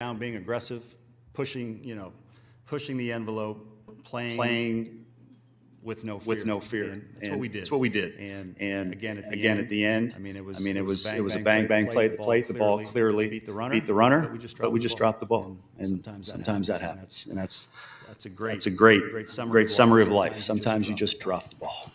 down, being aggressive, pushing the envelope, playing with no fear. And that's what we did. That's what we did. And again, at the end, it was a bang play. The ball clearly beat the runner, but we just dropped the ball. And sometimes that happens. And that's a great summary of life. Sometimes you just drop the ball.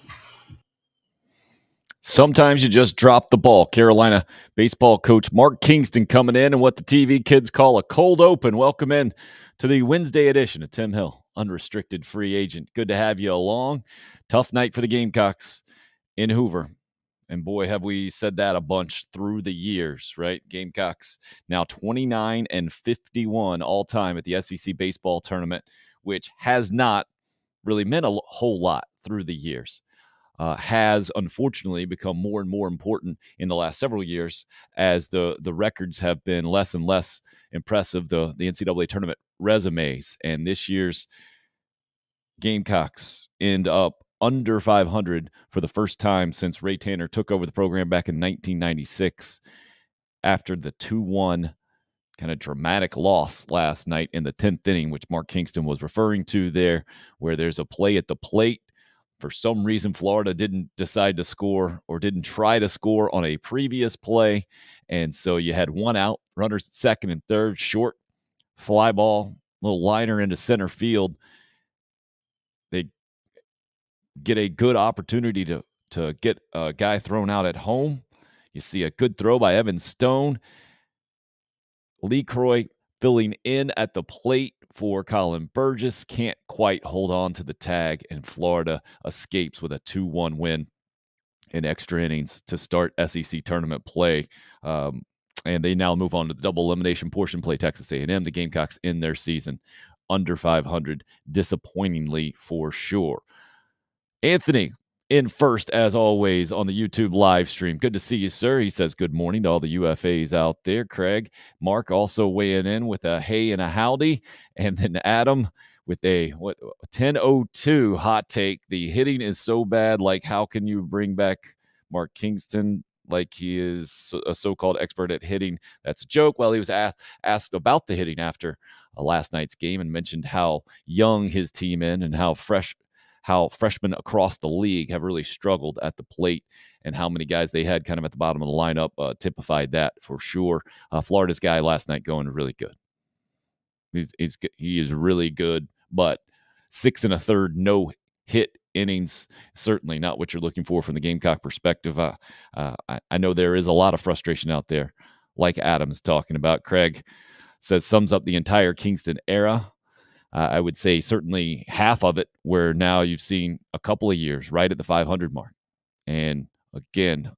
Sometimes you just drop the ball. Carolina baseball coach Mark Kingston coming in, and what the TV kids call a cold open. Welcome in to the Wednesday edition of Tim Hill, unrestricted free agent. Good to have you along. Tough night for the Gamecocks in Hoover. And boy, have we said that a bunch through the years, right? Gamecocks now 29-51 all time at the SEC baseball tournament, which has not really meant a whole lot through the years. Has unfortunately become more and more important in the last several years as the records have been less and less impressive, the NCAA tournament resumes. And this year's Gamecocks end up under 500 for the first time since Ray Tanner took over the program back in 1996 after the 2-1 kind of dramatic loss last night in the 10th inning, which Mark Kingston was referring to there, where there's a play at the plate. For some reason, Florida didn't decide to score or didn't try to score on a previous play. And so you had one out, runners at second and third, short fly ball, little liner into center field. They get a good opportunity to get a guy thrown out at home. You see a good throw by Evan Stone. Lee Croy filling in at the plate for Colin Burgess, can't quite hold on to the tag, and Florida escapes with a 2-1 win in extra innings to start SEC tournament play. And they now move on to the double elimination portion, play Texas A&M. The Gamecocks in their season under 500, disappointingly for sure. Anthony in first, as always, on the YouTube live stream. Good to see you, sir. He says good morning to all the UFAs out there. Craig, Mark also weighing in with a hey and a howdy. And then Adam with a 10:02 hot take. The hitting is so bad. Like, how can you bring back Mark Kingston like he is a so-called expert at hitting? That's a joke. Well, he was asked about the hitting after last night's game and mentioned how young his team is and how freshmen across the league have really struggled at the plate, and how many guys they had kind of at the bottom of the lineup typified that for sure. Florida's guy last night going really good. He is really good, but 6 1/3 no hit innings, certainly not what you're looking for from the Gamecock perspective. I know there is a lot of frustration out there, like Adam's talking about. Craig says sums up the entire Kingston era. I would say certainly half of it, where now you've seen a couple of years right at the 500 mark. And again,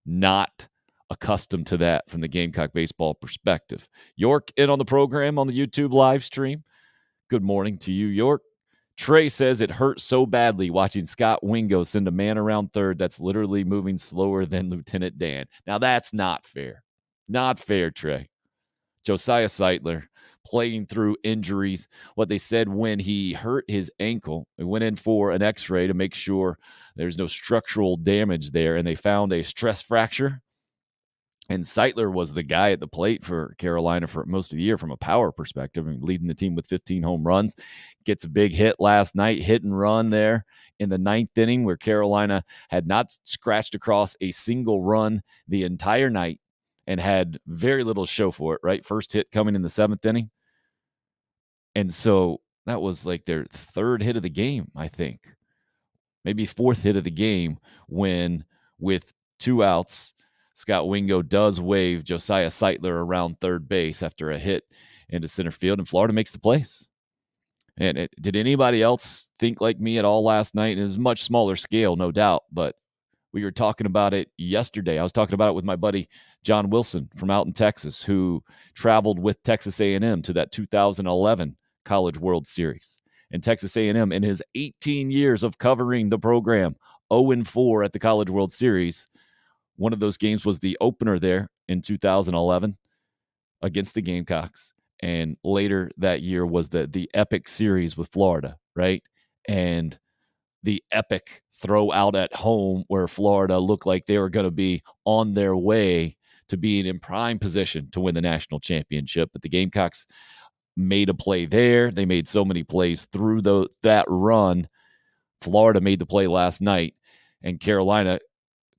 not accustomed to that from the Gamecock baseball perspective. York in on the program on the YouTube live stream. Good morning to you, York. Trey says it hurt so badly watching Scott Wingo send a man around third that's literally moving slower than Lieutenant Dan. Now, that's not fair. Not fair, Trey. Josiah Seitler playing through injuries. What they said when he hurt his ankle, they went in for an x-ray to make sure there's no structural damage there, and they found a stress fracture. And Seitler was the guy at the plate for Carolina for most of the year from a power perspective, and leading the team with 15 home runs. Gets a big hit last night, hit and run there in the 9th inning, where Carolina had not scratched across a single run the entire night and had very little show for it, right? First hit coming in the 7th inning. And so that was like their 3rd hit of the game, I think. Maybe 4th hit of the game, when with 2 outs, Scott Wingo does wave Josiah Seitler around third base after a hit into center field, and Florida makes the place. And did anybody else think like me at all last night? It is a much smaller scale, no doubt, but we were talking about it yesterday. I was talking about it with my buddy John Wilson from out in Texas, who traveled with Texas A&M to that 2011 College World Series. And Texas A&M, in his 18 years of covering the program, 0-4 at the College World Series. One of those games was the opener there in 2011 against the Gamecocks. And later that year was the epic series with Florida, right? And the epic throw out at home where Florida looked like they were going to be on their way to being in prime position to win the national championship. But the Gamecocks made a play there. They made so many plays through that run. Florida made the play last night, and Carolina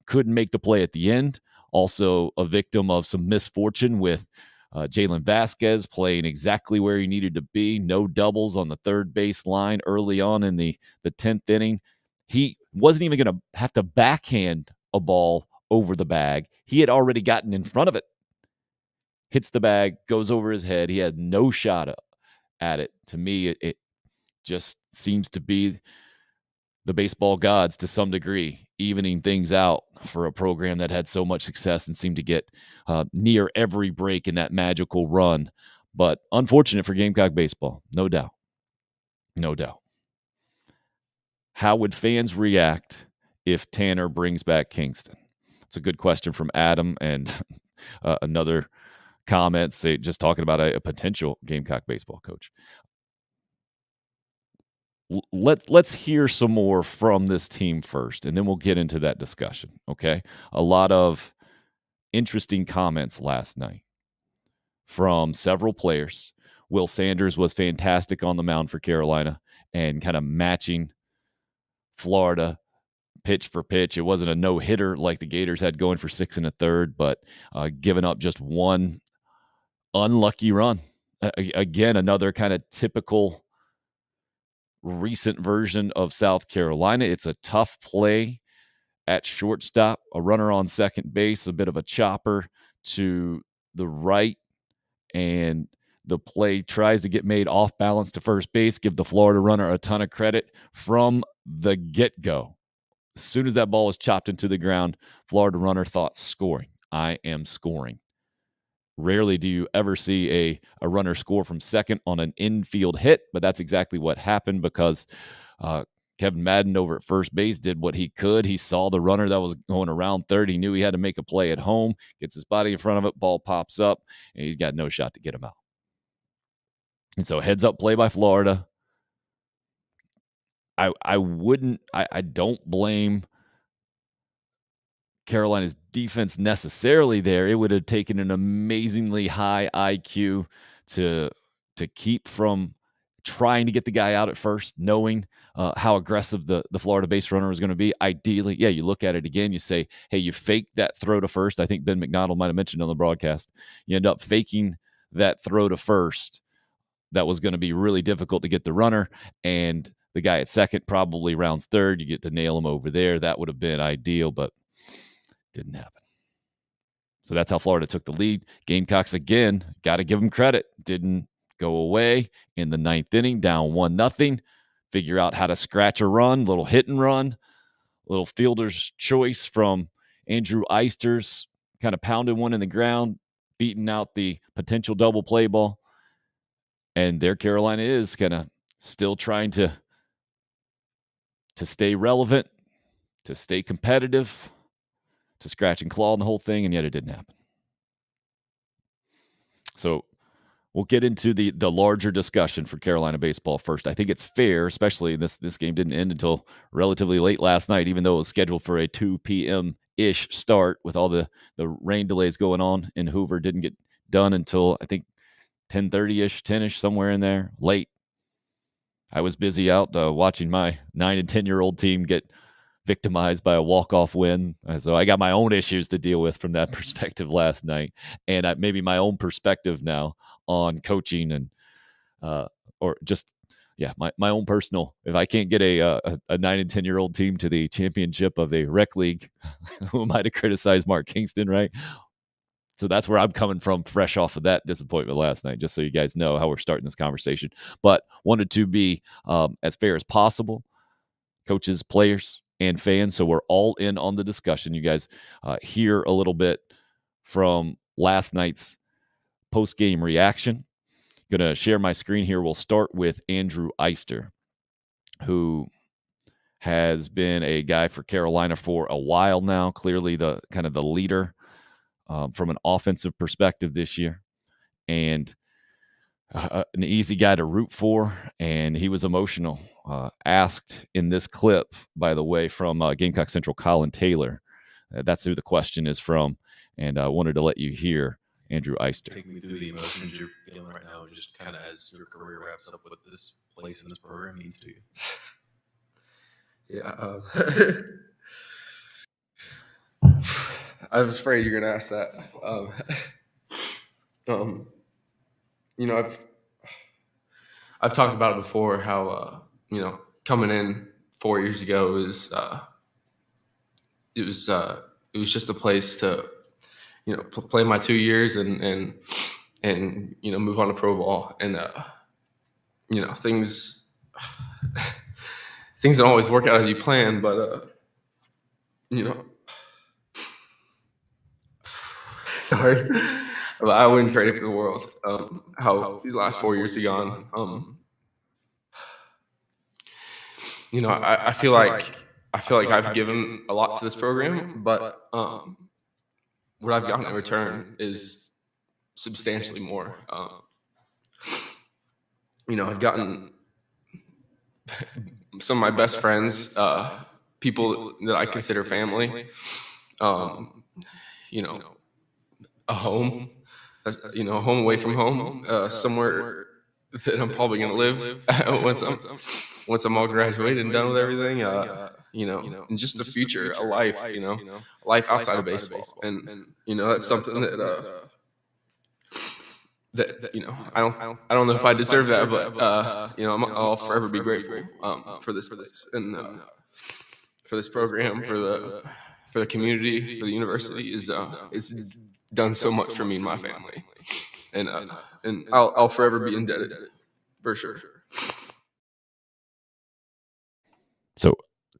couldn't make the play at the end. Also a victim of some misfortune with Jalen Vasquez playing exactly where he needed to be. No doubles on the third base line early on in the 10th inning. He wasn't even going to have to backhand a ball over the bag. He had already gotten in front of it. Hits the bag, goes over his head. He had no shot at it. To me, it just seems to be the baseball gods to some degree, evening things out for a program that had so much success and seemed to get near every break in that magical run. But unfortunate for Gamecock baseball, no doubt. No doubt. How would fans react if Tanner brings back Kingston? It's a good question from Adam, and another comment, just talking about a potential Gamecock baseball coach. Let's hear some more from this team first, and then we'll get into that discussion, okay? A lot of interesting comments last night from several players. Will Sanders was fantastic on the mound for Carolina and kind of matching Florida pitch for pitch. It wasn't a no-hitter like the Gators had going for 6 1/3, but giving up just one unlucky run. Again, another kind of typical recent version of South Carolina. It's a tough play at shortstop, a runner on second base, a bit of a chopper to the right, and the play tries to get made off balance to first base. Give the Florida runner a ton of credit from the get-go. As soon as that ball was chopped into the ground, Florida runner thought, scoring. I am scoring. Rarely do you ever see a runner score from second on an infield hit, but that's exactly what happened because Kevin Madden over at first base did what he could. He saw the runner that was going around third. He knew he had to make a play at home, gets his body in front of it, ball pops up, and he's got no shot to get him out. And so heads up play by Florida. I don't blame Carolina's defense necessarily there. It would have taken an amazingly high IQ to keep from trying to get the guy out at first, knowing how aggressive the Florida base runner was going to be. Ideally, yeah, you look at it again, you say, hey, you faked that throw to first. I think Ben McDonald might have mentioned on the broadcast. You end up faking that throw to first. That was going to be really difficult to get the runner, and the guy at second probably rounds third. You get to nail him over there. That would have been ideal, but didn't happen. So that's how Florida took the lead. Gamecocks, again, got to give them credit. Didn't go away in the 9th inning, down 1-0. Figure out how to scratch a run, little hit and run, little fielder's choice from Andrew Eisters, kind of pounded one in the ground, beating out the potential double play ball. And there Carolina is kind of still trying to stay relevant, to stay competitive, to scratch and claw on the whole thing, and yet it didn't happen. So we'll get into the larger discussion for Carolina baseball first. I think it's fair, especially this game didn't end until relatively late last night, even though it was scheduled for a 2 p.m.-ish start with all the rain delays going on in Hoover. Didn't get done until, I think, 10:30-ish, 10-ish, somewhere in there, late. I was busy out watching my 9 and 10-year-old team get victimized by a walk-off win. So I got my own issues to deal with from that perspective last night, and maybe my own perspective now on coaching and or just my own personal. If I can't get a 9 and 10-year-old team to the championship of a rec league, who am I to criticize Mark Kingston, right? So that's where I'm coming from, fresh off of that disappointment last night, just so you guys know how we're starting this conversation. But wanted to be as fair as possible, coaches, players, and fans. So we're all in on the discussion. You guys hear a little bit from last night's post-game reaction. Going to share my screen here. We'll start with Andrew Eister, who has been a guy for Carolina for a while now, clearly the kind of the leader from an offensive perspective this year, and an easy guy to root for, and he was emotional. Asked in this clip, by the way, from Gamecock Central Colin Taylor. That's who the question is from. And I wanted to let you hear Andrew Eister. Take me through the emotions you're feeling right now, just kind of as your career wraps up, what this place in this program means to you. Yeah. I was afraid you're going to ask that. I've talked about it before, how, coming in 4 years ago it was just a place to, play my 2 years and move on to pro ball. And, things don't always work out as you plan, but, sorry, but I wouldn't trade it for the world. How these last 4 years have gone. I feel like I've given a lot to this program, but what I've gotten in return is substantially more. I've gotten some of my best friends, people that I consider family. A home, a home away from home, somewhere that I'm probably going to live once I'm all graduated and done with everything, and just the future, a life, life outside of baseball. And that's something that I don't know if I deserve that, but, I'll forever be grateful, for this place and, for this program, for the community, for the university is done so much for me and my family. And I'll forever be indebted, for sure. So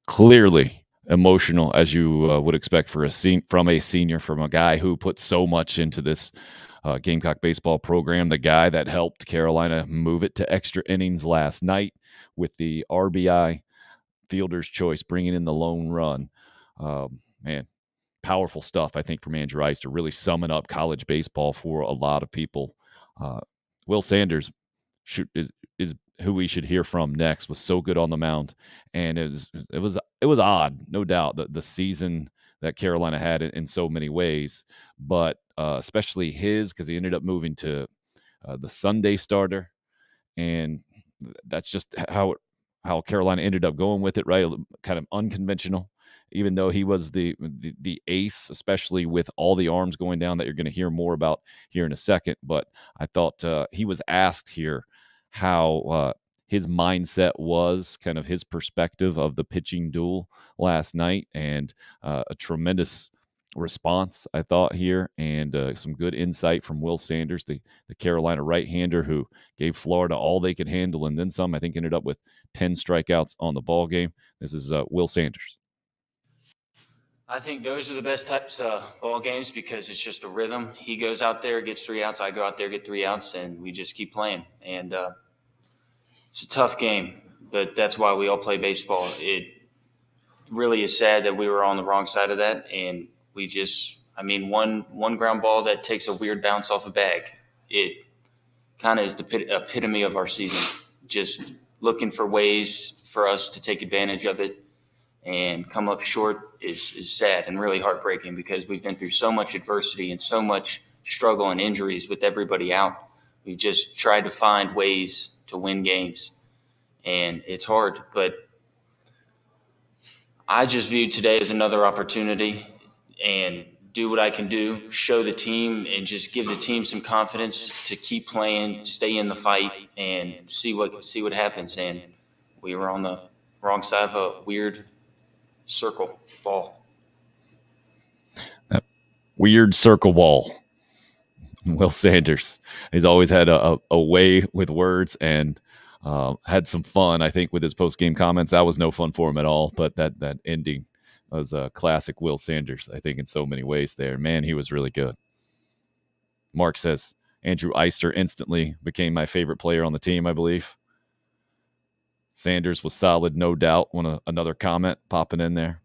clearly emotional, as you would expect from a senior, from a guy who put so much into this Gamecock baseball program, the guy that helped Carolina move it to extra innings last night with the RBI fielder's choice, bringing in the lone run. Man, powerful stuff, I think, from Andrew Eister, really summing up college baseball for a lot of people. Will Sanders is who we should hear from next. Was so good on the mound, and it was odd, no doubt, the season that Carolina had in so many ways, but especially his, because he ended up moving to the Sunday starter, and that's just how Carolina ended up going with it, right? Kind of unconventional, even though he was the ace, especially with all the arms going down that you're going to hear more about here in a second. But I thought he was asked here how his mindset was, kind of his perspective of the pitching duel last night, and a tremendous response, I thought, here, and some good insight from Will Sanders, the Carolina right-hander who gave Florida all they could handle and then some. I think ended up with 10 strikeouts on the ball game. This is Will Sanders. I think those are the best types of ball games because it's just a rhythm. He goes out there, gets 3 outs. I go out there, get 3 outs, and we just keep playing. And it's a tough game, but that's why we all play baseball. It really is sad that we were on the wrong side of that, and we just, one ground ball that takes a weird bounce off a bag. It kind of is the epitome of our season, just looking for ways for us to take advantage of it and come up short is sad and really heartbreaking because we've been through so much adversity and so much struggle and injuries with everybody out. We've just tried to find ways to win games, and it's hard, but I just view today as another opportunity and do what I can do, show the team, and just give the team some confidence to keep playing, stay in the fight, and see what happens. And we were on the wrong side of a weird circle ball. That weird circle ball. Will Sanders. He's always had a way with words and had some fun, I think, with his post-game comments. That was no fun for him at all, but that ending was a classic Will Sanders, I think, in so many ways there. Man, he was really good. Mark says, Andrew Eister instantly became my favorite player on the team, I believe. Sanders was solid, no doubt. Another comment popping in there.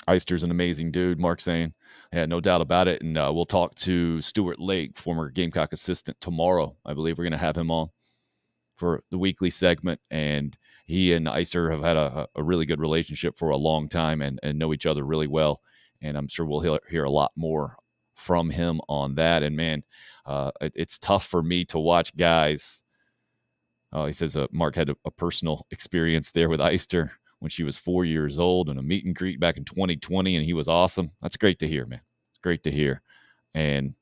Eister's an amazing dude, Mark saying. Yeah, no doubt about it. And we'll talk to Stuart Lake, former Gamecock assistant, tomorrow. I believe we're going to have him on for the weekly segment. And he and Eister have had a really good relationship for a long time and know each other really well. and I'm sure we'll hear a lot more from him on that. And man, it's tough for me to watch guys. He says Mark had a personal experience there with Eister when she was 4 years old and a meet and greet back in 2020, and he was awesome. That's great to hear, man. It's great to hear, and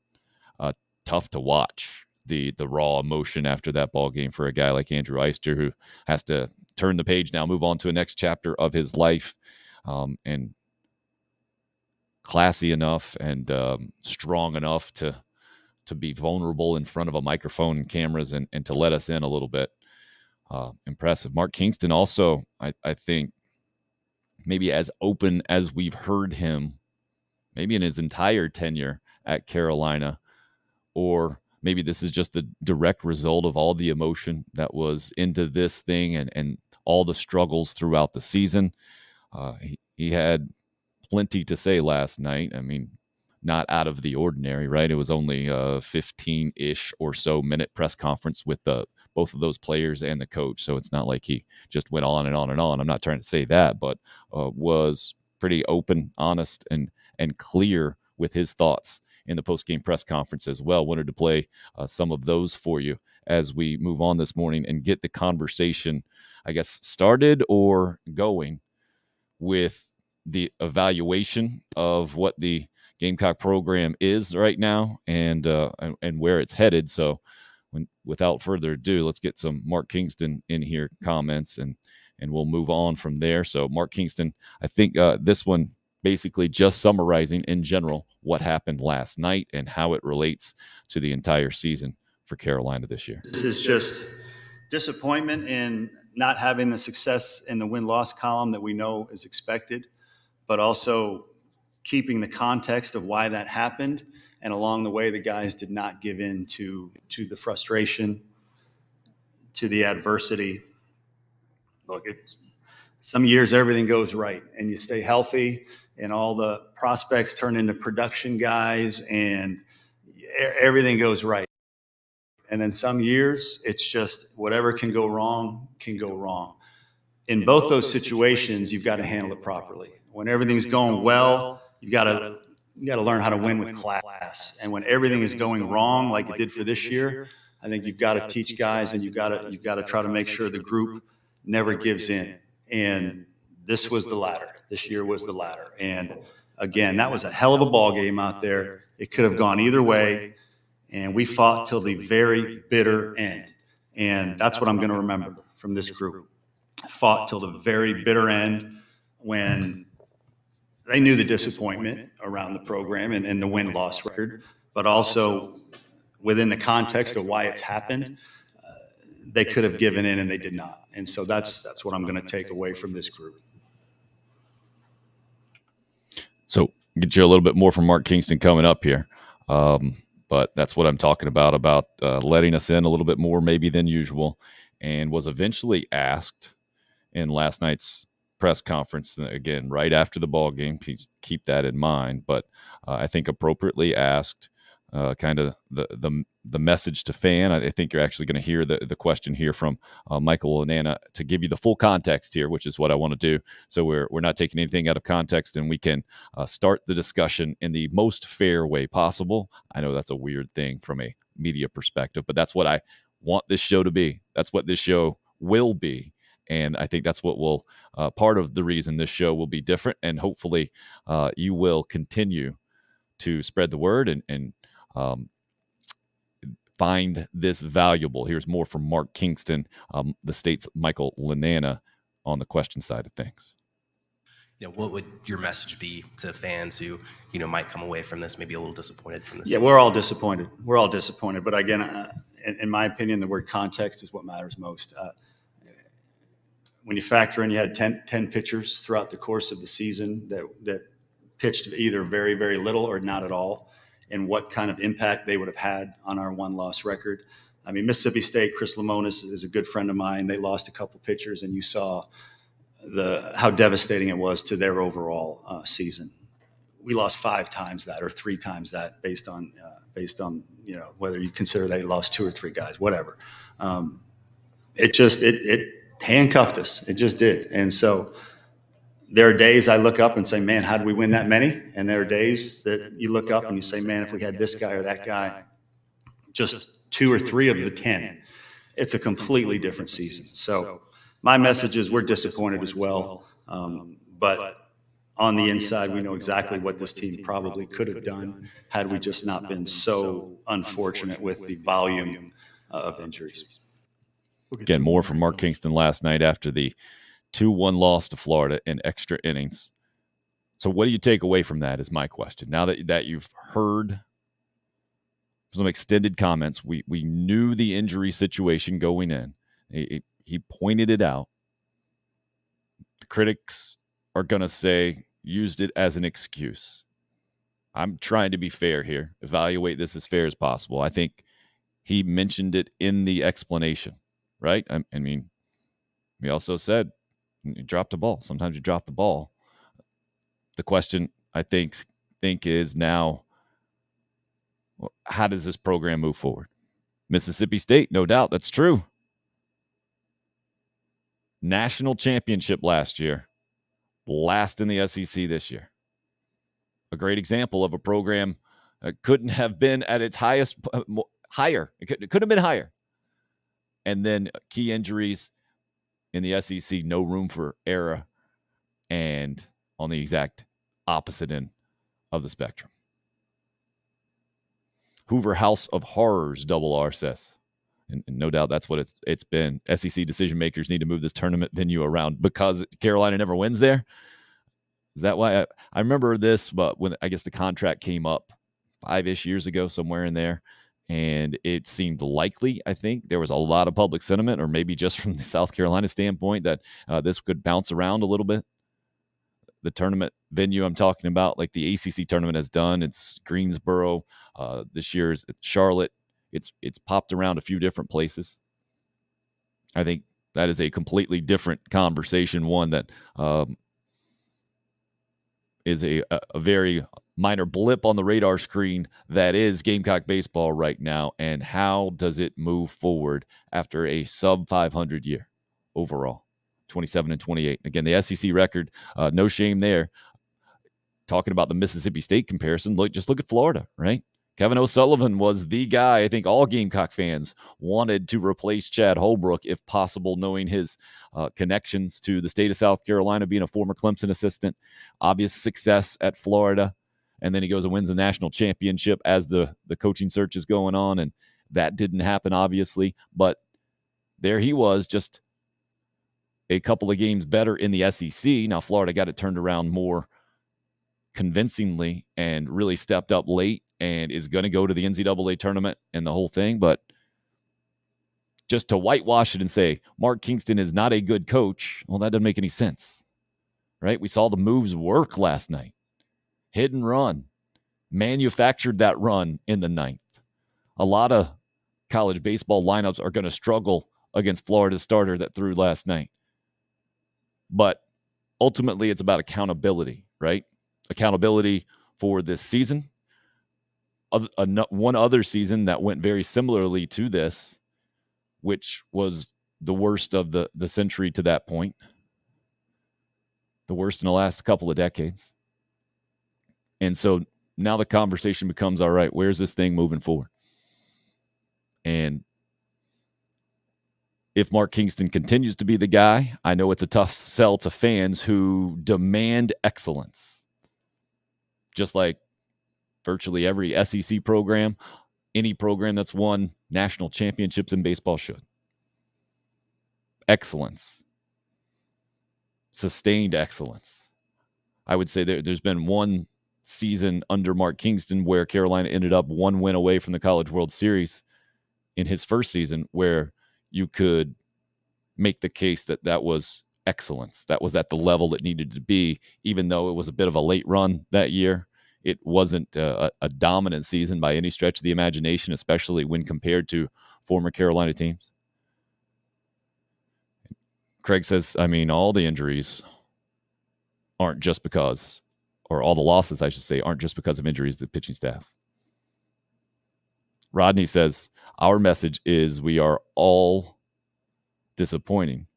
tough to watch the raw emotion after that ball game for a guy like Andrew Eister, who has to turn the page now, move on to a next chapter of his life, and classy enough and strong enough to be vulnerable in front of a microphone and cameras and to let us in a little bit. Impressive. Mark Kingston also, I think, maybe as open as we've heard him, maybe in his entire tenure at Carolina, or maybe this is just the direct result of all the emotion that was into this thing and all the struggles throughout the season. He had plenty to say last night. I mean, not out of the ordinary, right? It was only a 15-ish or so minute press conference with both of those players and the coach. So it's not like he just went on and on and on. I'm not trying to say that, but was pretty open, honest, and clear with his thoughts in the post-game press conference as well. Wanted to play some of those for you as we move on this morning and get the conversation, I guess, started or going with the evaluation of what the Gamecock program is right now and where it's headed. So without further ado, let's get some Mark Kingston in here comments and we'll move on from there. So Mark Kingston, I think this one basically just summarizing in general what happened last night and how it relates to the entire season for Carolina this year. This is just disappointment in not having the success in the win-loss column that we know is expected, but also keeping the context of why that happened. And along the way, the guys did not give in to the frustration, to the adversity. Look, some years everything goes right and you stay healthy and all the prospects turn into production guys and everything goes right. And then some years it's just whatever can go wrong can go wrong. In both those situations, you've got to handle it properly. When everything's going well, you got to learn how to win with class. And when everything is going wrong, like it did for this year, I think you've got to teach guys and you've got to try to make sure the group never gives in. And this was the latter. This year was the latter. And again, that was a hell of a ball game out there. It could have gone either way. And we fought till the very bitter end. And that's what I'm going to remember from this group. Fought till the very bitter end when they knew the disappointment around the program and the win-loss record, but also within the context of why it's happened, they could have given in and they did not. And so that's what I'm going to take away from this group. So get you a little bit more from Mark Kingston coming up here. But that's what I'm talking about letting us in a little bit more maybe than usual, and was eventually asked in last night's press conference, again, right after the ball game, please keep that in mind, but I think appropriately asked kind of the message to fan. I think you're actually going to hear the question here from Michael Lanana to give you the full context here, which is what I want to do. So we're not taking anything out of context, and we can start the discussion in the most fair way possible. I know that's a weird thing from a media perspective, but that's what I want this show to be. That's what this show will be. And I think that's what will part of the reason this show will be different. And hopefully you will continue to spread the word and find this valuable. Here's more from Mark Kingston, the State's Michael Lanana, on the question side of things. What would your message be to fans who, might come away from this maybe a little disappointed from this? Yeah, we're all disappointed. We're all disappointed. But again, in my opinion, the word context is what matters most. When you factor in, you had 10 pitchers throughout the course of the season that pitched either very, very little or not at all, and what kind of impact they would have had on our one-loss record. I mean, Mississippi State, Chris Lemonis is a good friend of mine. They lost a couple pitchers, and you saw how devastating it was to their overall season. We lost 5 times that or 3 times that based on whether you consider they lost 2 or 3 guys, whatever. It handcuffed us. It just did. And so there are days I look up and say, man, how did we win that many? And there are days that you look up and you say, man, if we had this guy or that guy, just 2 or 3 of the 10, it's a completely different season. So my message is we're disappointed as well. But on the inside, we know exactly what this team probably could have done had we just not been so unfortunate with the volume of injuries. Again, more from Mark Kingston last night after the 2-1 loss to Florida in extra innings. So what do you take away from that is my question. Now that you've heard some extended comments, we knew the injury situation going in. He pointed it out. The critics are going to say used it as an excuse. I'm trying to be fair here. Evaluate this as fair as possible. I think he mentioned it in the explanation, right? I mean, he also said you dropped the ball. Sometimes you drop the ball. The question I think is now, how does this program move forward? Mississippi State, no doubt, that's true. National championship last year, last in the SEC this year. A great example of a program couldn't have been at its highest, higher. It could have been higher. And then key injuries in the SEC, no room for error, and on the exact opposite end of the spectrum. Hoover House of Horrors, Double R says. And no doubt that's what it's been. SEC decision makers need to move this tournament venue around because Carolina never wins there. Is that why? I remember this, but when I guess the contract came up 5-ish years ago, somewhere in there, and it seemed likely, I think, there was a lot of public sentiment, or maybe just from the South Carolina standpoint, that this could bounce around a little bit. The tournament venue I'm talking about, like the ACC tournament has done, it's Greensboro. This year's Charlotte. It's popped around a few different places. I think that is a completely different conversation, one that is a very minor blip on the radar screen that is Gamecock baseball right now, and how does it move forward after a sub-500 year overall, 27-28. Again, the SEC record, no shame there. Talking about the Mississippi State comparison, look at Florida, right? Kevin O'Sullivan was the guy I think all Gamecock fans wanted to replace Chad Holbrook if possible, knowing his connections to the state of South Carolina, being a former Clemson assistant, obvious success at Florida. And then he goes and wins the national championship as the coaching search is going on. And that didn't happen, obviously. But there he was, just a couple of games better in the SEC. Now, Florida got it turned around more convincingly and really stepped up late and is going to go to the NCAA tournament and the whole thing. But just to whitewash it and say Mark Kingston is not a good coach, well, that doesn't make any sense, right? We saw the moves work last night. Hit and run. Manufactured that run in the ninth. A lot of college baseball lineups are going to struggle against Florida's starter that threw last night. But ultimately, it's about accountability, right? Accountability for this season. One other season that went very similarly to this, which was the worst of the century to that point. The worst in the last couple of decades. And so now the conversation becomes, all right, where's this thing moving forward? And if Mark Kingston continues to be the guy, I know it's a tough sell to fans who demand excellence. Just like virtually every SEC program, any program that's won national championships in baseball should. Excellence. Sustained excellence. I would say there's been one season under Mark Kingston where Carolina ended up one win away from the College World Series in his first season, where you could make the case that was excellence. That was at the level it needed to be, even though it was a bit of a late run that year. It wasn't a dominant season by any stretch of the imagination, especially when compared to former Carolina teams. Craig says, I mean, all the injuries aren't just because, or all the losses, I should say, aren't just because of injuries to the pitching staff. Rodney says, our message is we are all disappointing.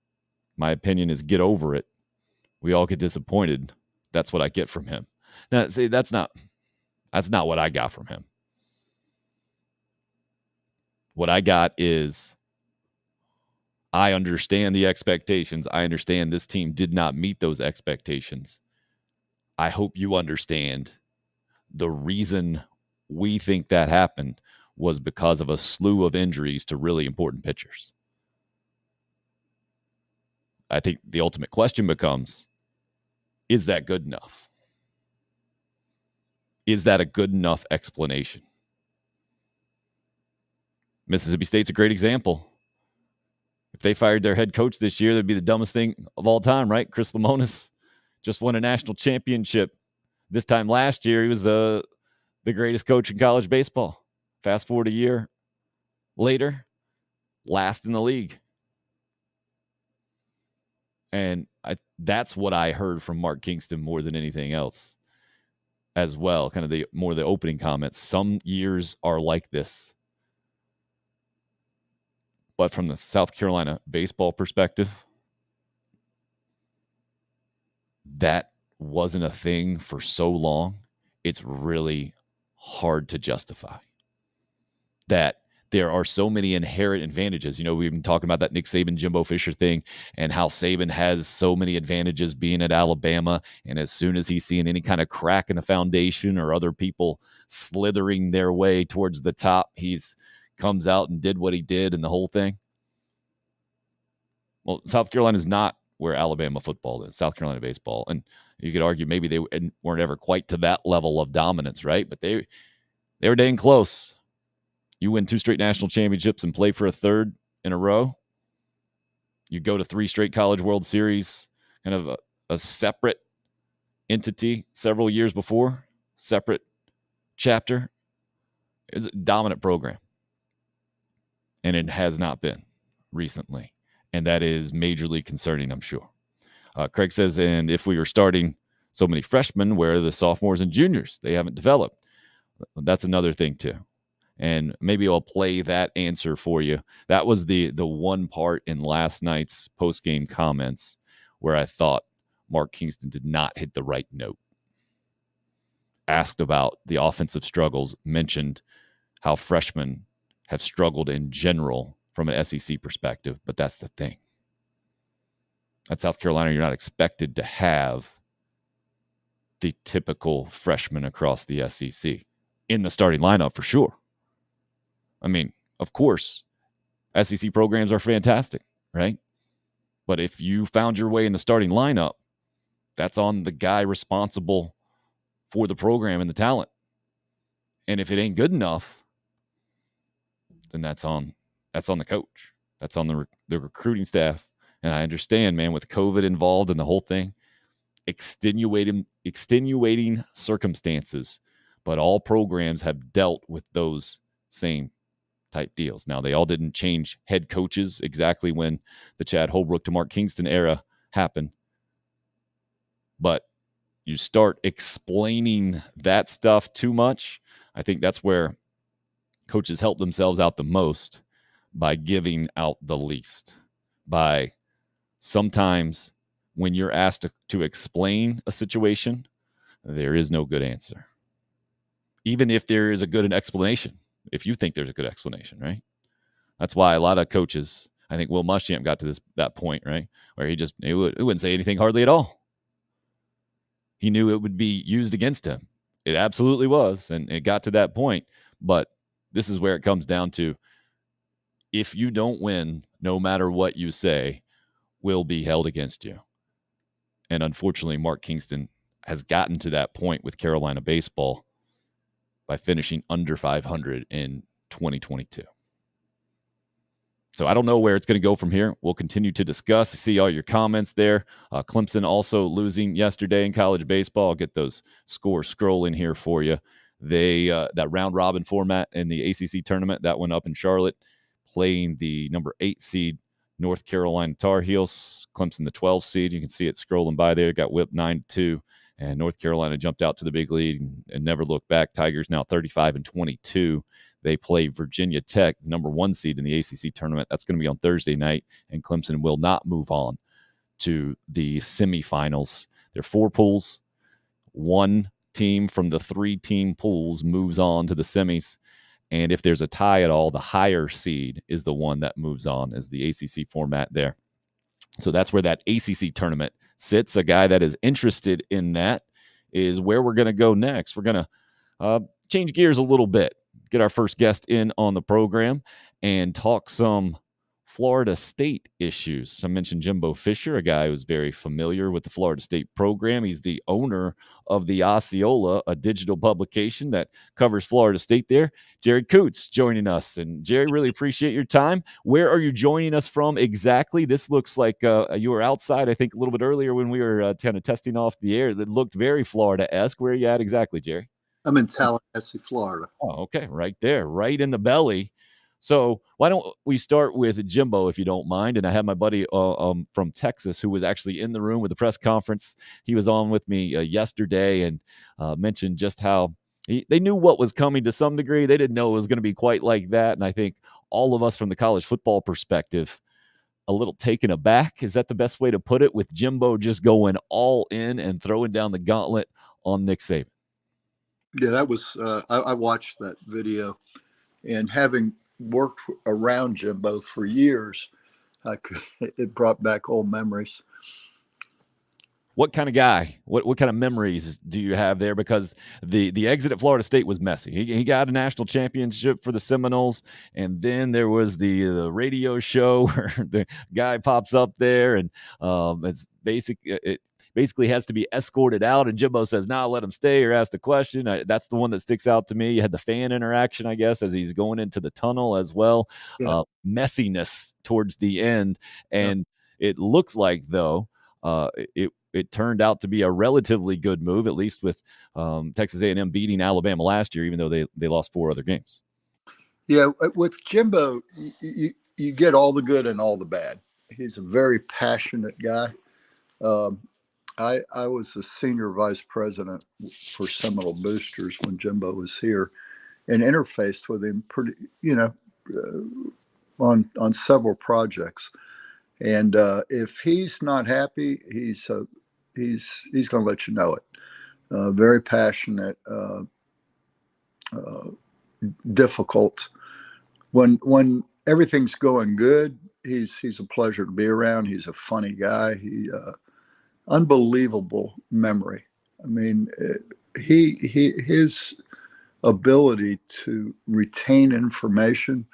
My opinion is get over it. We all get disappointed. That's what I get from him. Now, see, that's not what I got from him. What I got is I understand the expectations. I understand this team did not meet those expectations. I hope you understand the reason we think that happened was because of a slew of injuries to really important pitchers. I think the ultimate question becomes, is that good enough? Is that a good enough explanation? Mississippi State's a great example. If they fired their head coach this year, that'd be the dumbest thing of all time, right? Chris Lemonis just won a national championship. This time last year, he was the greatest coach in college baseball. Fast forward a year later, last in the league. And that's what I heard from Mark Kingston more than anything else as well. Kind of the opening comments. Some years are like this. But from the South Carolina baseball perspective, that wasn't a thing for so long. It's really hard to justify. That there are so many inherent advantages. You know, we've been talking about that Nick Saban, Jimbo Fisher thing and how Saban has so many advantages being at Alabama. And as soon as he's seeing any kind of crack in the foundation or other people slithering their way towards the top, he's comes out and did what he did and the whole thing. Well, South Carolina is not where Alabama football is, South Carolina baseball. And you could argue maybe they weren't ever quite to that level of dominance, right? But they were dang close. You win 2 straight national championships and play for a third in a row. You go to 3 straight College World Series, kind of a separate entity several years before, separate chapter. It's a dominant program. And it has not been recently. And that is majorly concerning, I'm sure. Craig says, and if we were starting so many freshmen, where are the sophomores and juniors? They haven't developed. That's another thing, too. And maybe I'll play that answer for you. That was the one part in last night's post-game comments where I thought Mark Kingston did not hit the right note. Asked about the offensive struggles, mentioned how freshmen have struggled in general from an SEC perspective, but that's the thing. At South Carolina, you're not expected to have the typical freshman across the SEC in the starting lineup for sure. I mean, of course, SEC programs are fantastic, right? But if you found your way in the starting lineup, that's on the guy responsible for the program and the talent. And if it ain't good enough, then that's on the coach. That's on the recruiting staff. And I understand, man, with COVID involved and the whole thing, extenuating circumstances, but all programs have dealt with those same type deals. Now, they all didn't change head coaches exactly when the Chad Holbrook to Mark Kingston era happened. But you start explaining that stuff too much, I think that's where coaches help themselves out the most, by giving out the least. By sometimes when you're asked to explain a situation, there is no good answer. Even if there is a good explanation. If you think there's a good explanation, right? That's why a lot of coaches, I think Will Muschamp got to that point, right? Where he wouldn't say anything hardly at all. He knew it would be used against him. It absolutely was. And it got to that point. But this is where it comes down to, if you don't win, no matter what you say, will be held against you. And unfortunately, Mark Kingston has gotten to that point with Carolina baseball by finishing under 500 in 2022. So I don't know where it's going to go from here. We'll continue to discuss. I see all your comments there. Clemson also losing yesterday in college baseball. I'll get those scores scrolling here for you. They that round robin format in the ACC tournament, that went up in Charlotte, playing the number 8 seed North Carolina Tar Heels. Clemson, the 12 seed. You can see it scrolling by there. Got whipped 9-2. And North Carolina jumped out to the big lead and never looked back. Tigers now 35-22. They play Virginia Tech, number 1 seed in the ACC tournament. That's going to be on Thursday night, and Clemson will not move on to the semifinals. There are 4 pools. One team from the 3-team pools moves on to the semis. And if there's a tie at all, the higher seed is the one that moves on, as the ACC format there. So that's where that ACC tournament sits. A guy that is interested in that is where we're going to go next. We're going to change gears a little bit, get our first guest in on the program, and talk some Florida State issues. I mentioned Jimbo Fisher, a guy who's very familiar with the Florida State program. He's the owner of the Osceola, a digital publication that covers Florida State there. Jerry Kutz joining us. And Jerry, really appreciate your time. Where are you joining us from exactly? This looks like you were outside, I think, a little bit earlier when we were kind of testing off the air. That looked very Florida-esque. Where are you at exactly, Jerry? I'm in Tallahassee, Florida. Oh, okay. Right there, right in the belly. So why don't we start with Jimbo, if you don't mind? And I have my buddy from Texas who was actually in the room with the press conference. He was on with me yesterday and mentioned just how they knew what was coming to some degree. They didn't know it was going to be quite like that. And I think all of us from the college football perspective, a little taken aback. Is that the best way to put it? With Jimbo just going all in and throwing down the gauntlet on Nick Saban. Yeah, that was, I watched that video, and having worked around Jimbo for years, it brought back old memories. What kind of guy? What kind of memories do you have there? Because the exit at Florida State was messy. He got a national championship for the Seminoles, and then there was the radio show where the guy pops up there, and it basically has to be escorted out, and Jimbo says, "Nah, let him stay," or ask the question. That's the one that sticks out to me. You had the fan interaction, I guess, as he's going into the tunnel as well. Yeah. Messiness towards the end, and it looks like though it turned out to be a relatively good move, at least with Texas A&M beating Alabama last year, even though they lost 4 other games. Yeah, with Jimbo, you get all the good and all the bad. He's a very passionate guy. I was the senior vice president for Seminole Boosters when Jimbo was here, and interfaced with him pretty, on several projects. And if he's not happy, he's going to let you know it. Very passionate, difficult. When everything's going good, he's a pleasure to be around. He's a funny guy. Unbelievable memory. I mean, his ability to retain information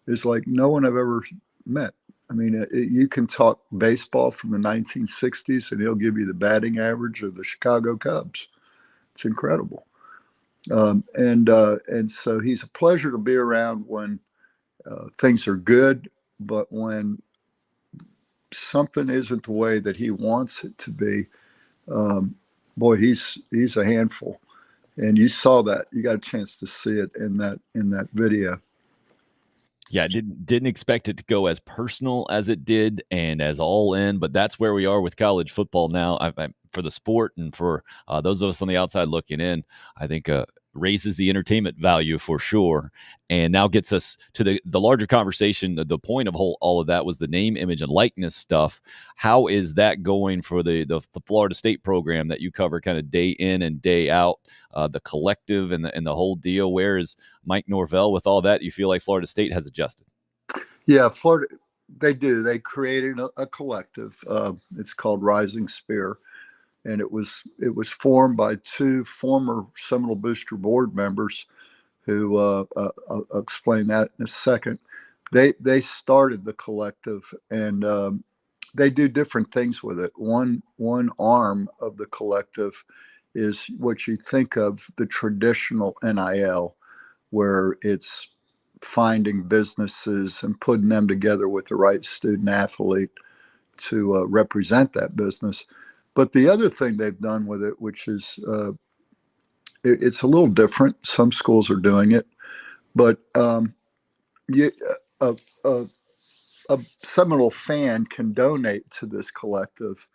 is like no one I've ever met. I mean, you can talk baseball from the 1960s and he'll give you the batting average of the Chicago Cubs. It's incredible. And so he's a pleasure to be around when things are good, but when something isn't the way that he wants it to be, boy, he's a handful. And you saw that. You got a chance to see it in that video. Yeah, I didn't expect it to go as personal as it did and as all in, but that's where we are with college football now. For the sport and for those of us on the outside looking in, I think raises the entertainment value for sure, and now gets us to the larger conversation. The point of all of that was the name, image, and likeness stuff. How is that going for the Florida State program that you cover kind of day in and day out, the collective and the whole deal? Where is Mike Norvell with all that? You feel like Florida State has adjusted? Yeah, Florida, they do. They created a collective. It's called Rising Spear. And it was formed by 2 former Seminole Booster board members who I'll explain that in a second. They started the collective, and they do different things with it. One arm of the collective is what you think of the traditional NIL, where it's finding businesses and putting them together with the right student athlete to represent that business. But the other thing they've done with it, which is it's a little different. Some schools are doing it, but a Seminole fan can donate to this collective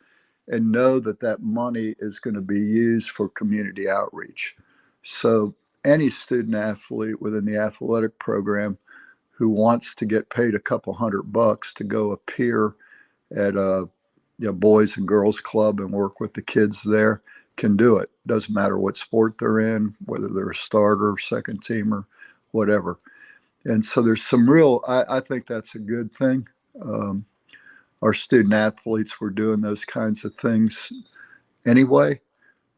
and know that money is going to be used for community outreach. So any student athlete within the athletic program who wants to get paid a couple $100 to go appear at a boys and girls club and work with the kids there can do it. Doesn't matter what sport they're in, whether they're a starter, second teamer, whatever. And so there's some real, I think that's a good thing. Our student athletes were doing those kinds of things anyway,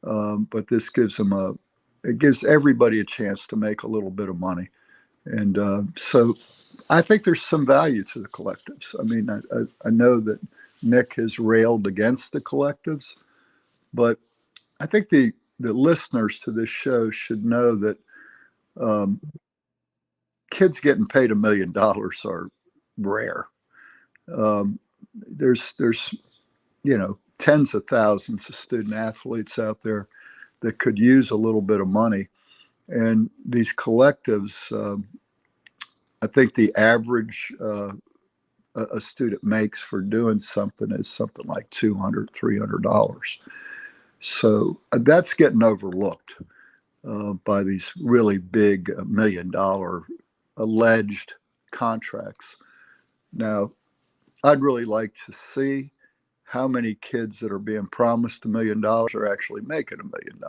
but this gives them it gives everybody a chance to make a little bit of money. And so I think there's some value to the collectives. I mean, I know that Nick has railed against the collectives, but I think the listeners to this show should know that kids getting paid $1 million are rare. There's tens of thousands of student athletes out there that could use a little bit of money, and these collectives. I think the average a student makes for doing something is something like $200, $300. So that's getting overlooked by these really big $1 million alleged contracts. Now, I'd really like to see how many kids that are being promised $1 million are actually making $1 million.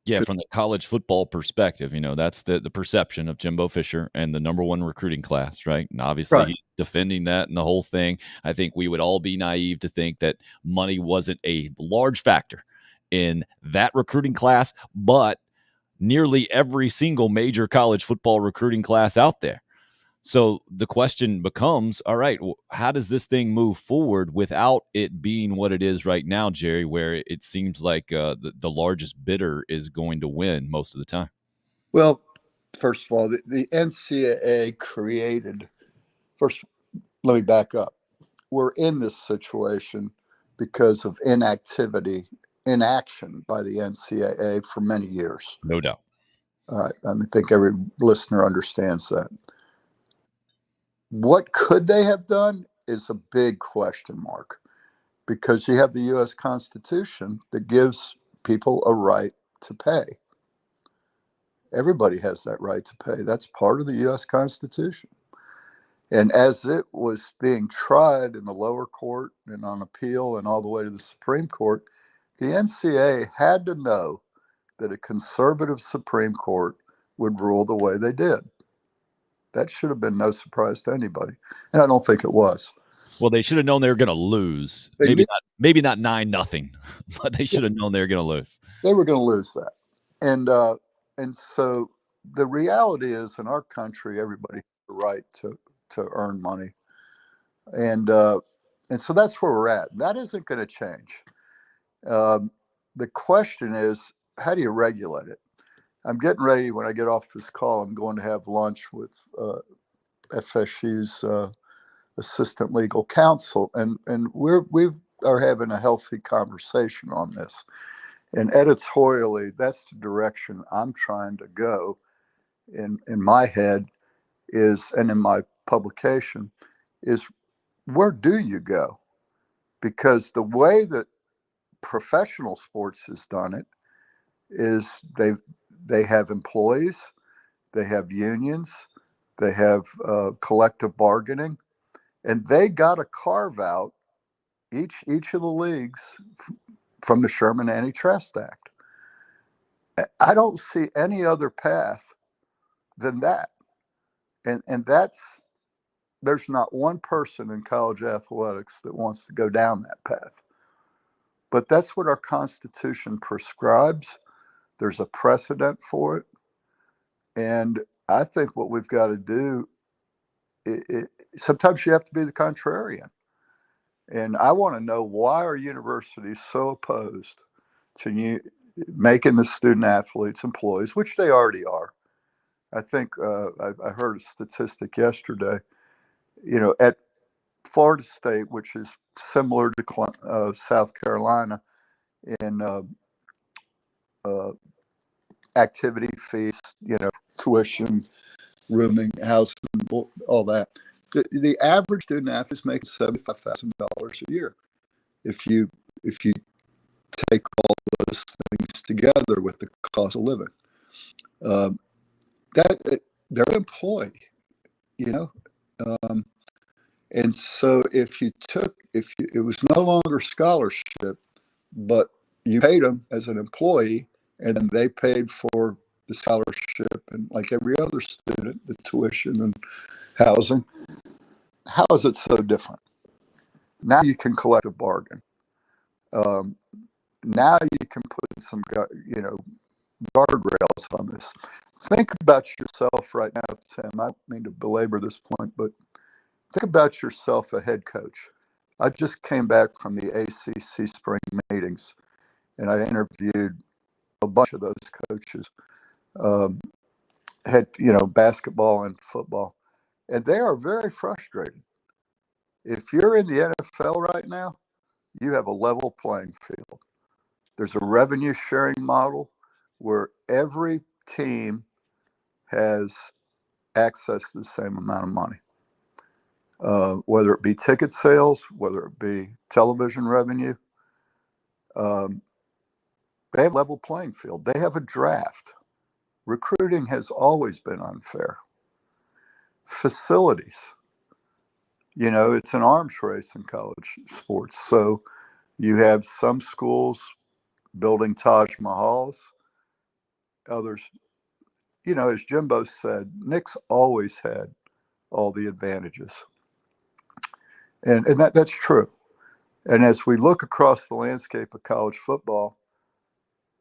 Yeah, from the college football perspective, that's the perception of Jimbo Fisher and the number one recruiting class, right? And obviously he's defending that and the whole thing. I think we would all be naive to think that money wasn't a large factor in that recruiting class, but nearly every single major college football recruiting class out there. So the question becomes, all right, how does this thing move forward without it being what it is right now, Jerry, where it seems like the largest bidder is going to win most of the time? Well, first of all, the NCAA created, first, let me back up. We're in this situation because of inaction by the NCAA for many years. No doubt. All right. I think every listener understands that. What could they have done is a big question mark, because you have the U.S. Constitution that gives people a right to pay. Everybody has that right to pay. That's part of the U.S. Constitution. And as it was being tried in the lower court and on appeal and all the way to the Supreme Court, the NCAA had to know that a conservative Supreme Court would rule the way they did. That should have been no surprise to anybody. And I don't think it was. Well, they should have known they were going to lose. Maybe not 9-0, but they should have known they were going to lose. They were going to lose that. And so the reality is, in our country, everybody has the right to earn money. And so that's where we're at. That isn't going to change. The question is, how do you regulate it? I'm getting ready, when I get off this call, I'm going to have lunch with FSU's assistant legal counsel, and we are having a healthy conversation on this. And editorially, that's the direction I'm trying to go in my head is, and in my publication, is where do you go? Because the way that professional sports has done it is they have employees, they have unions, they have collective bargaining, and they got to carve out each of the leagues from the Sherman Antitrust Act. I don't see any other path than that. And there's not one person in college athletics that wants to go down that path. But that's what our Constitution prescribes. There's a precedent for it. And I think what we've got to do, sometimes you have to be the contrarian. And I want to know, why are universities so opposed to making the student athletes employees, which they already are. I think I heard a statistic yesterday, at Florida State, which is similar to South Carolina in activity fees, tuition, rooming, housing, all that. The average student athlete is making $75,000 a year. If you take all those things together with the cost of living, that they're an employee, And so it was no longer scholarship, but you paid them as an employee, and then they paid for the scholarship and like every other student, the tuition and housing. How is it so different? Now you can collect a bargain. Now you can put some, guardrails on this. Think about yourself right now, Tim. I don't mean to belabor this point, but think about yourself, a head coach. I just came back from the ACC spring meetings, and I interviewed a bunch of those coaches, basketball and football, and they are very frustrated. If you're in the NFL right now, you have a level playing field. There's a revenue sharing model where every team has access to the same amount of money, whether it be ticket sales, whether it be television revenue. They have a level playing field. They have a draft. Recruiting has always been unfair. Facilities, it's an arms race in college sports. So you have some schools building Taj Mahals, others, as Jimbo said, Nick's always had all the advantages. And that's true. And as we look across the landscape of college football,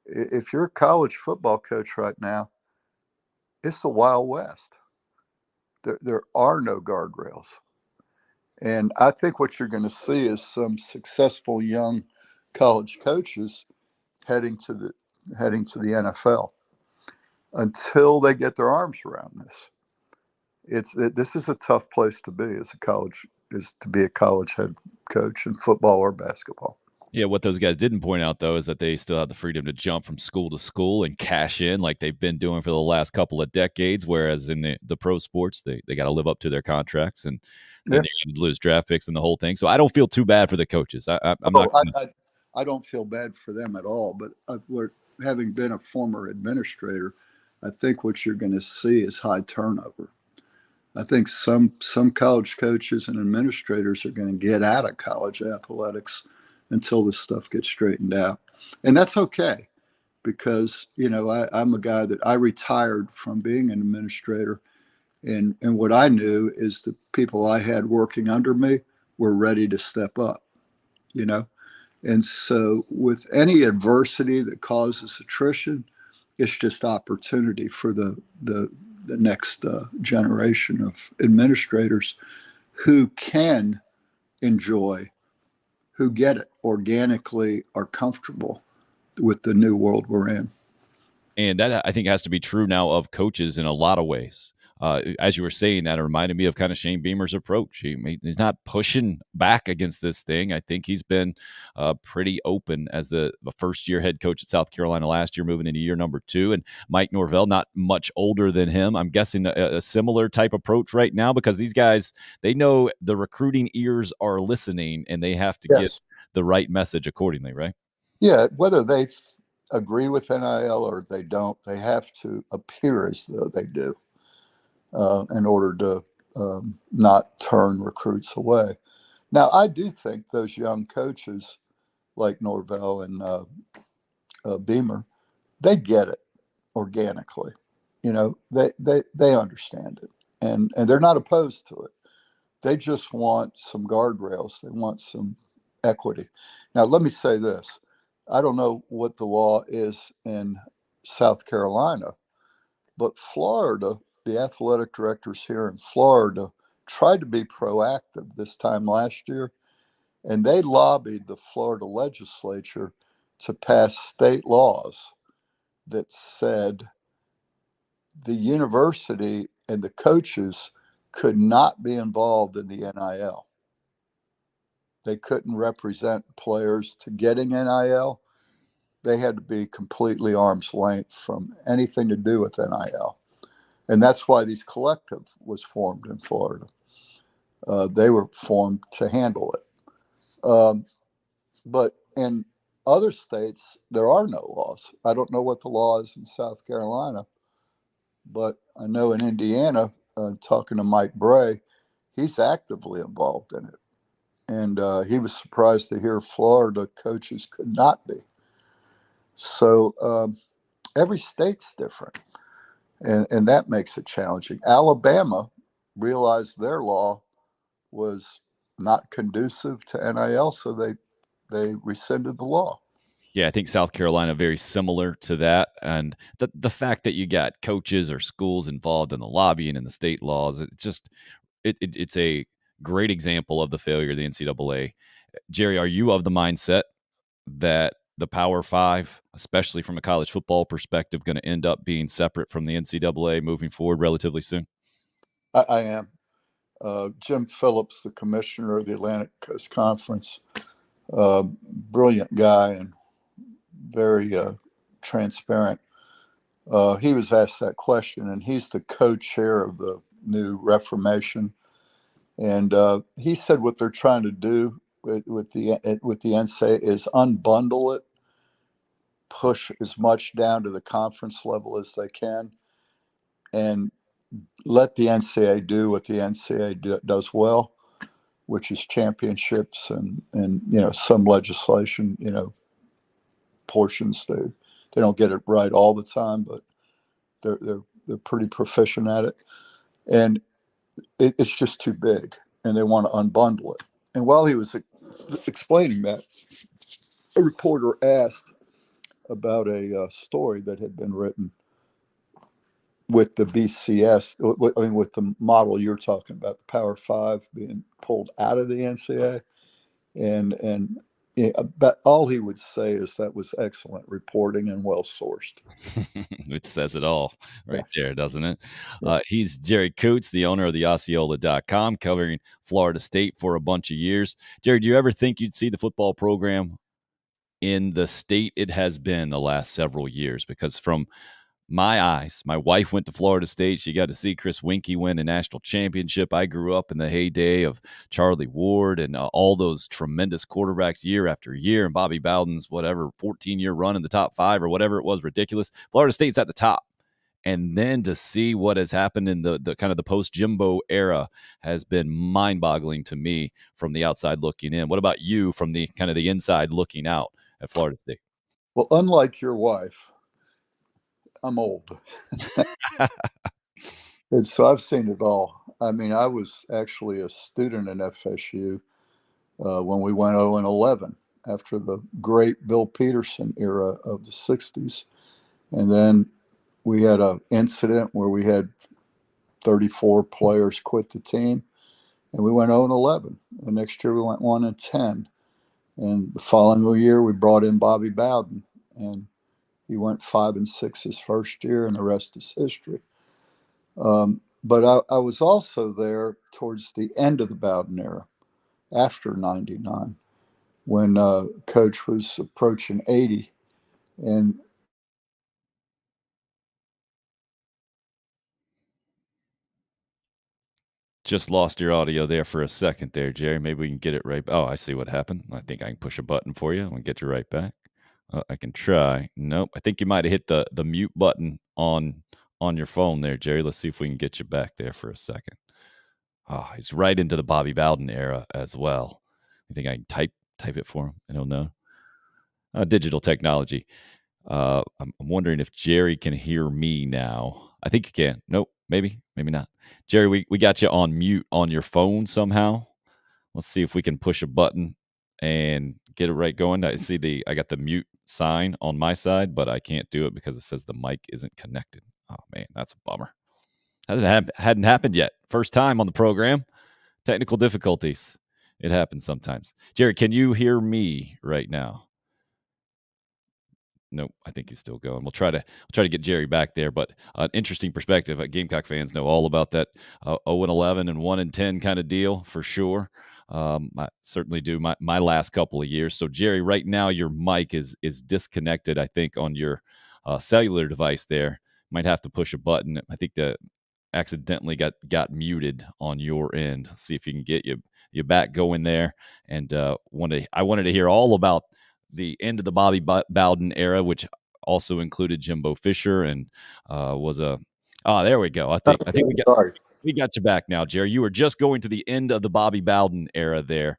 if you're a college football coach right now, it's the Wild West. There are no guardrails. And I think what you're going to see is some successful young college coaches heading to the NFL until they get their arms around this. This is a tough place to be as a college head coach in football or basketball. Yeah, what those guys didn't point out, though, is that they still have the freedom to jump from school to school and cash in like they've been doing for the last couple of decades, whereas in the pro sports, they got to live up to their contracts, and then they lose draft picks and the whole thing. So I don't feel too bad for the coaches. I don't feel bad for them at all, but having been a former administrator, I think what you're going to see is high turnover. I think some college coaches and administrators are going to get out of college athletics until this stuff gets straightened out. And that's okay, because, I'm a guy that I retired from being an administrator. And what I knew is the people I had working under me were ready to step up, And so with any adversity that causes attrition, it's just opportunity for the next generation of administrators who can enjoy, who get it organically, are comfortable with the new world we're in. And that, I think, has to be true now of coaches in a lot of ways. As you were saying that, it reminded me of kind of Shane Beamer's approach. He's not pushing back against this thing. I think he's been pretty open as the first-year head coach at South Carolina last year, moving into year number 2. And Mike Norvell, not much older than him. I'm guessing a similar type approach right now, because these guys, they know the recruiting ears are listening, and they have to get the right message accordingly, right? Yeah, whether they agree with NIL or they don't, they have to appear as though they do. In order to not turn recruits away. Now, I do think those young coaches like Norvell and Beamer, they get it organically. They understand it, and they're not opposed to it. They just want some guardrails. They want some equity. Now, let me say this. I don't know what the law is in South Carolina, but Florida, the athletic directors here in Florida tried to be proactive this time last year, and they lobbied the Florida legislature to pass state laws that said the university and the coaches could not be involved in the NIL. They couldn't represent players to getting NIL. They had to be completely arm's length from anything to do with NIL. And that's why these collective was formed in Florida. They were formed to handle it. But in other states, there are no laws. I don't know what the law is in South Carolina, but I know in Indiana, talking to Mike Bray, he's actively involved in it. And he was surprised to hear Florida coaches could not be. So every state's different, and that makes it challenging. Alabama realized their law was not conducive to NIL, so they rescinded the law. Yeah, I think South Carolina very similar to that, and the fact that you got coaches or schools involved in the lobbying and the state laws, it's a great example of the failure of the NCAA. Jerry, are you of the mindset that the Power Five, especially from a college football perspective, going to end up being separate from the NCAA moving forward relatively soon? I am. Jim Phillips, the commissioner of the Atlantic Coast Conference, brilliant guy and very transparent. He was asked that question, and he's the co-chair of the new Reformation. And he said what they're trying to do with the NCAA is unbundle it, push as much down to the conference level as they can, and let the NCAA do what the NCAA does well, which is championships and some legislation, portions. They don't get it right all the time, but they're pretty proficient at it, and it's just too big, and they want to unbundle it. And while he was explaining that, a reporter asked about a story that had been written with the BCS, with the model you're talking about, the Power Five being pulled out of the NCAA, and but all he would say is that was excellent reporting and well sourced. Which says it all right there, doesn't it? He's Jerry Kutz, the owner of the Osceola.com, covering Florida State for a bunch of years. Jerry, do you ever think you'd see the football program in the state it has been the last several years? Because from my eyes, my wife went to Florida State. She got to see Chris Winkie win a national championship. I grew up in the heyday of Charlie Ward and all those tremendous quarterbacks year after year, and Bobby Bowden's 14-year run in the top 5 or whatever it was, ridiculous. Florida State's at the top. And then to see what has happened in the kind of the post-Jimbo era has been mind-boggling to me from the outside looking in. What about you from the kind of the inside looking out at Florida State? Well, unlike your wife, I'm old. And so I've seen it all. I mean, I was actually a student in FSU when we went 0-11 after the great Bill Peterson era of the 60s. And then we had an incident where we had 34 players quit the team, and we went 0-11. The next year we went 1-10. And the following year we brought in Bobby Bowden, and he went 5-6 his first year, and the rest is history. But I was also there towards the end of the Bowden era, after 99, when Coach was approaching 80. And just lost your audio there for a second there, Jerry. Maybe we can get it right. Oh, I see what happened. I think I can push a button for you and get you right back. I can try. Nope. I think you might have hit the mute button on your phone there, Jerry. Let's see if we can get you back there for a second. Oh, he's right into the Bobby Bowden era as well. You think I can type it for him? I don't know. Digital technology. I'm wondering if Jerry can hear me now. I think you can. Nope. Maybe not. Jerry, we got you on mute on your phone somehow. Let's see if we can push a button and get it right going. I got the mute sign on my side, but I can't do it because it says the mic isn't connected. Oh man, that's a bummer. That hadn't happened yet. First time on the program. Technical difficulties. It happens sometimes. Jerry, can you hear me right now? Nope, I think he's still going. We'll try to get Jerry back there, but an interesting perspective. Gamecock fans know all about that 0-11 and 1-10 kind of deal for sure. I certainly do my last couple of years. So Jerry, right now your mic is disconnected, I think, on your cellular device there. Might have to push a button. I think that accidentally got muted on your end. See if you can get you back going there. And I wanted to hear all about the end of the Bobby Bowden era, which also included Jimbo Fisher and was a there we go. I think we got. Sorry. We got you back now, Jerry. You were just going to the end of the Bobby Bowden era there,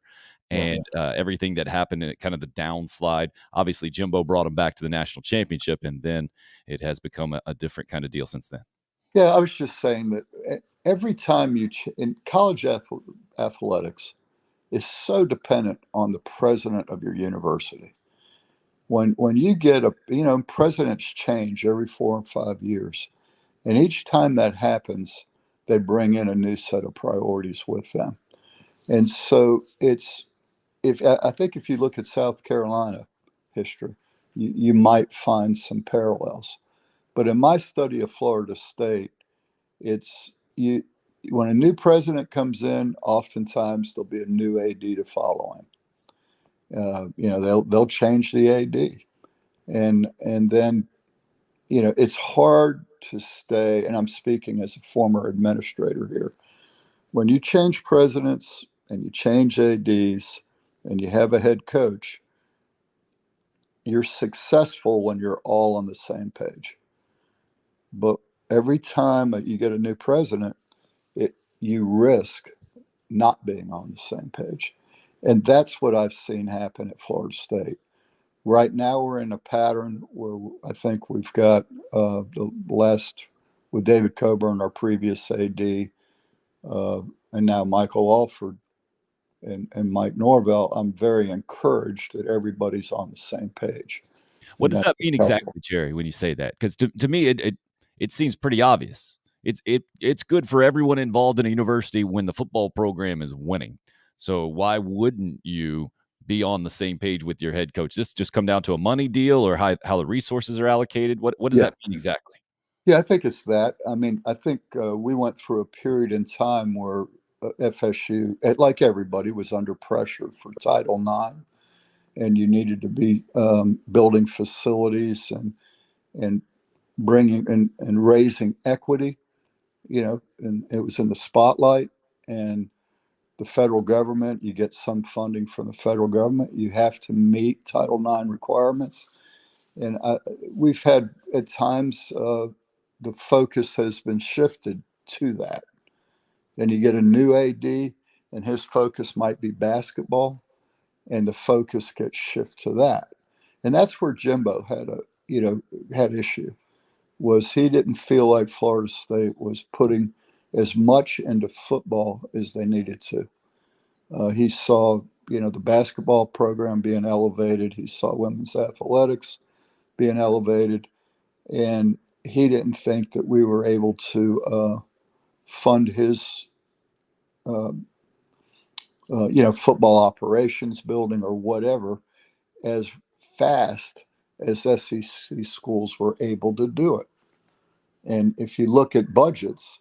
Yeah. and everything that happened in kind of the downslide. Obviously, Jimbo brought him back to the national championship, and then it has become a different kind of deal since then. Yeah, I was just saying that every time in college athletics is so dependent on the president of your university. When you get presidents change every 4 or 5 years, and each time that happens, they bring in a new set of priorities with them. And so I think if you look at South Carolina history, you might find some parallels. But in my study of Florida State, it's when a new president comes in, oftentimes there'll be a new AD to follow him. They'll change the AD, and then it's hard to stay. And I'm speaking as a former administrator here. When you change presidents and you change ADs and you have a head coach, you're successful when you're all on the same page. But every time you get a new president, you risk not being on the same page. And that's what I've seen happen at Florida State. Right now, we're in a pattern where I think we've got the last, with David Coburn, our previous AD, and now Michael Alford and Mike Norvell. I'm very encouraged that everybody's on the same page. What does that mean exactly, Jerry, when you say that? Because to me, it seems pretty obvious. It's good for everyone involved in a university when the football program is winning. So why wouldn't you be on the same page with your head coach? This just come down to a money deal, or how the resources are allocated? What does that mean exactly? Yeah, I think it's that. I mean, I think we went through a period in time where FSU, like everybody, was under pressure for Title IX, and you needed to be building facilities and bringing and raising equity, and it was in the spotlight. And the federal government, you get some funding from the federal government. You have to meet Title IX requirements. And we've had at times the focus has been shifted to that. And you get a new AD, and his focus might be basketball, and the focus gets shifted to that. And that's where Jimbo had issue, was he didn't feel like Florida State was putting as much into football as they needed to. He saw, the basketball program being elevated. He saw women's athletics being elevated, and he didn't think that we were able to fund his, football operations building or whatever as fast as SEC schools were able to do it. And if you look at budgets,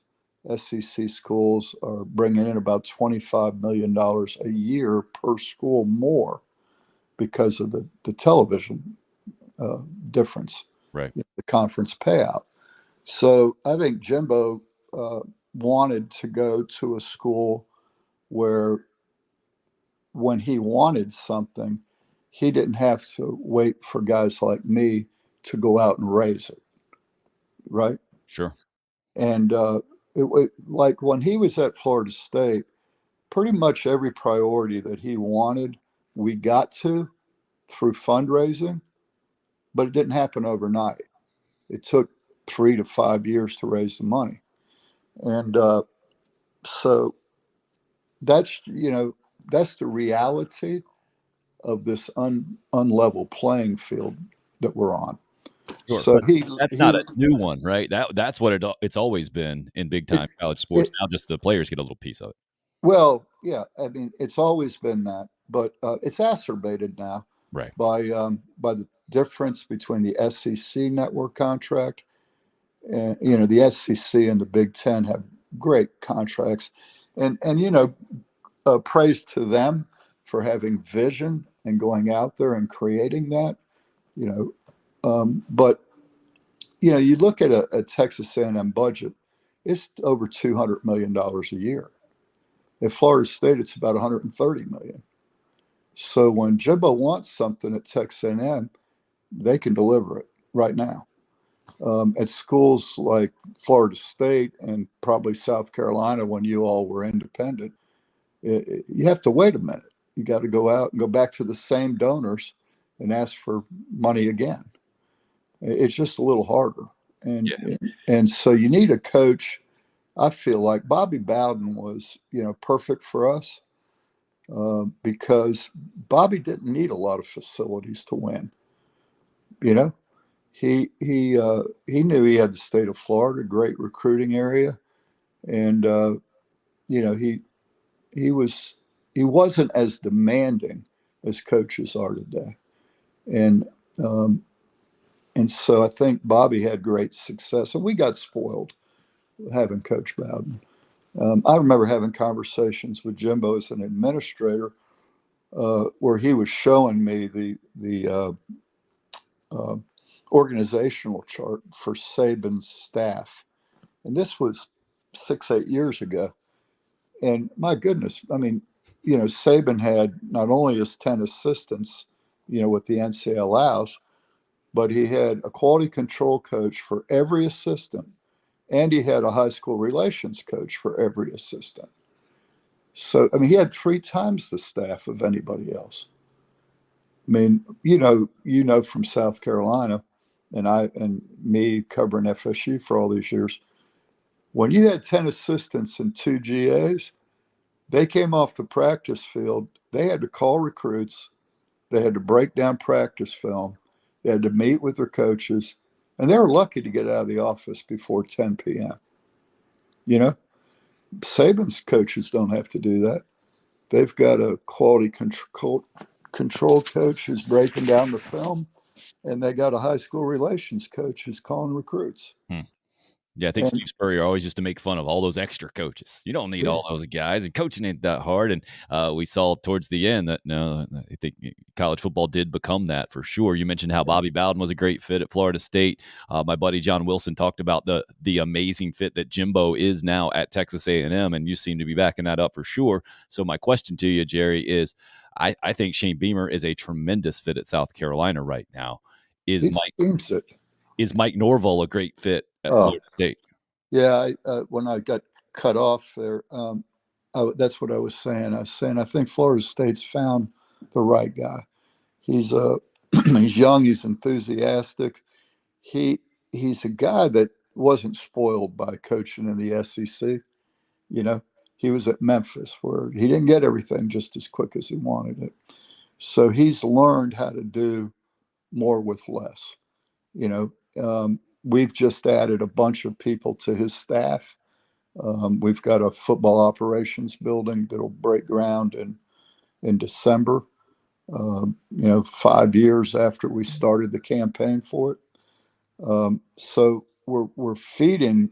SEC schools are bringing in about $25 million a year per school more because of the television difference, right? The conference payout. So I think Jimbo wanted to go to a school where when he wanted something, he didn't have to wait for guys like me to go out and raise it, right? Sure. And like when he was at Florida State, pretty much every priority that he wanted, we got to through fundraising, but it didn't happen overnight. It took 3 to 5 years to raise the money. And so that's the reality of this unlevel playing field that we're on. Sure, so that's not a new one, right? That's what it's always been in big time college sports. Now just the players get a little piece of it. Well, yeah, I mean, it's always been that, but it's exacerbated now, right? By the difference between the SEC network contract, and the SEC and the Big Ten have great contracts, and praise to them for having vision and going out there and creating that, but you look at a Texas A&M budget, it's over $200 million a year. At Florida State, it's about $130 million. So when Jimbo wants something at Texas A&M, they can deliver it right now. At schools like Florida State and probably South Carolina, when you all were independent, you have to wait a minute. You got to go out and go back to the same donors and ask for money again. It's just a little harder. And Yeah. and so you need a coach. I feel like Bobby Bowden was, perfect for us because Bobby didn't need a lot of facilities to win. You know, he knew he had the state of Florida, great recruiting area, and he was he wasn't as demanding as coaches are today, and um, and so I think Bobby had great success, and we got spoiled having Coach Bowden. I remember having conversations with Jimbo as an administrator, where he was showing me the uh, organizational chart for Saban's staff, and this was 6-8 years ago. And my goodness, I mean, Saban had not only his 10 assistants, what the NCAA allows, but he had a quality control coach for every assistant, and he had a high school relations coach for every assistant. So, I mean, he had 3 times the staff of anybody else. I mean, from South Carolina, and me covering FSU for all these years, when you had 10 assistants and 2 GAs, they came off the practice field. They had to call recruits. They had to break down practice film. They had to meet with their coaches. And they were lucky to get out of the office before 10 p.m. Saban's coaches don't have to do that. They've got a quality control coach who's breaking down the film, and they got a high school relations coach who's calling recruits. Yeah, I think And Steve Spurrier always used to make fun of all those extra coaches. You don't need yeah, all those guys, and coaching ain't that hard. And we saw towards the end that no, I think college football did become that for sure. You mentioned how Bobby Bowden was a great fit at Florida State. My buddy John Wilson talked about the amazing fit that Jimbo is now at Texas A&M, and you seem to be backing that up for sure. So my question to you, Jerry, is I think Shane Beamer is a tremendous fit at South Carolina right now. Is he Mike seems it. is Mike Norvell a great fit at Oh, Florida State? yeah. When I got cut off there, that's what I was saying. I was saying I think Florida State's found the right guy. He's he's young. He's enthusiastic. He's a guy that wasn't spoiled by coaching in the SEC. You know, he was at Memphis where he didn't get everything just as quick as he wanted it. So he's learned how to do more with less. We've just added a bunch of people to his staff. We've got a football operations building that'll break ground in December. 5 years after we started the campaign for it. So we're feeding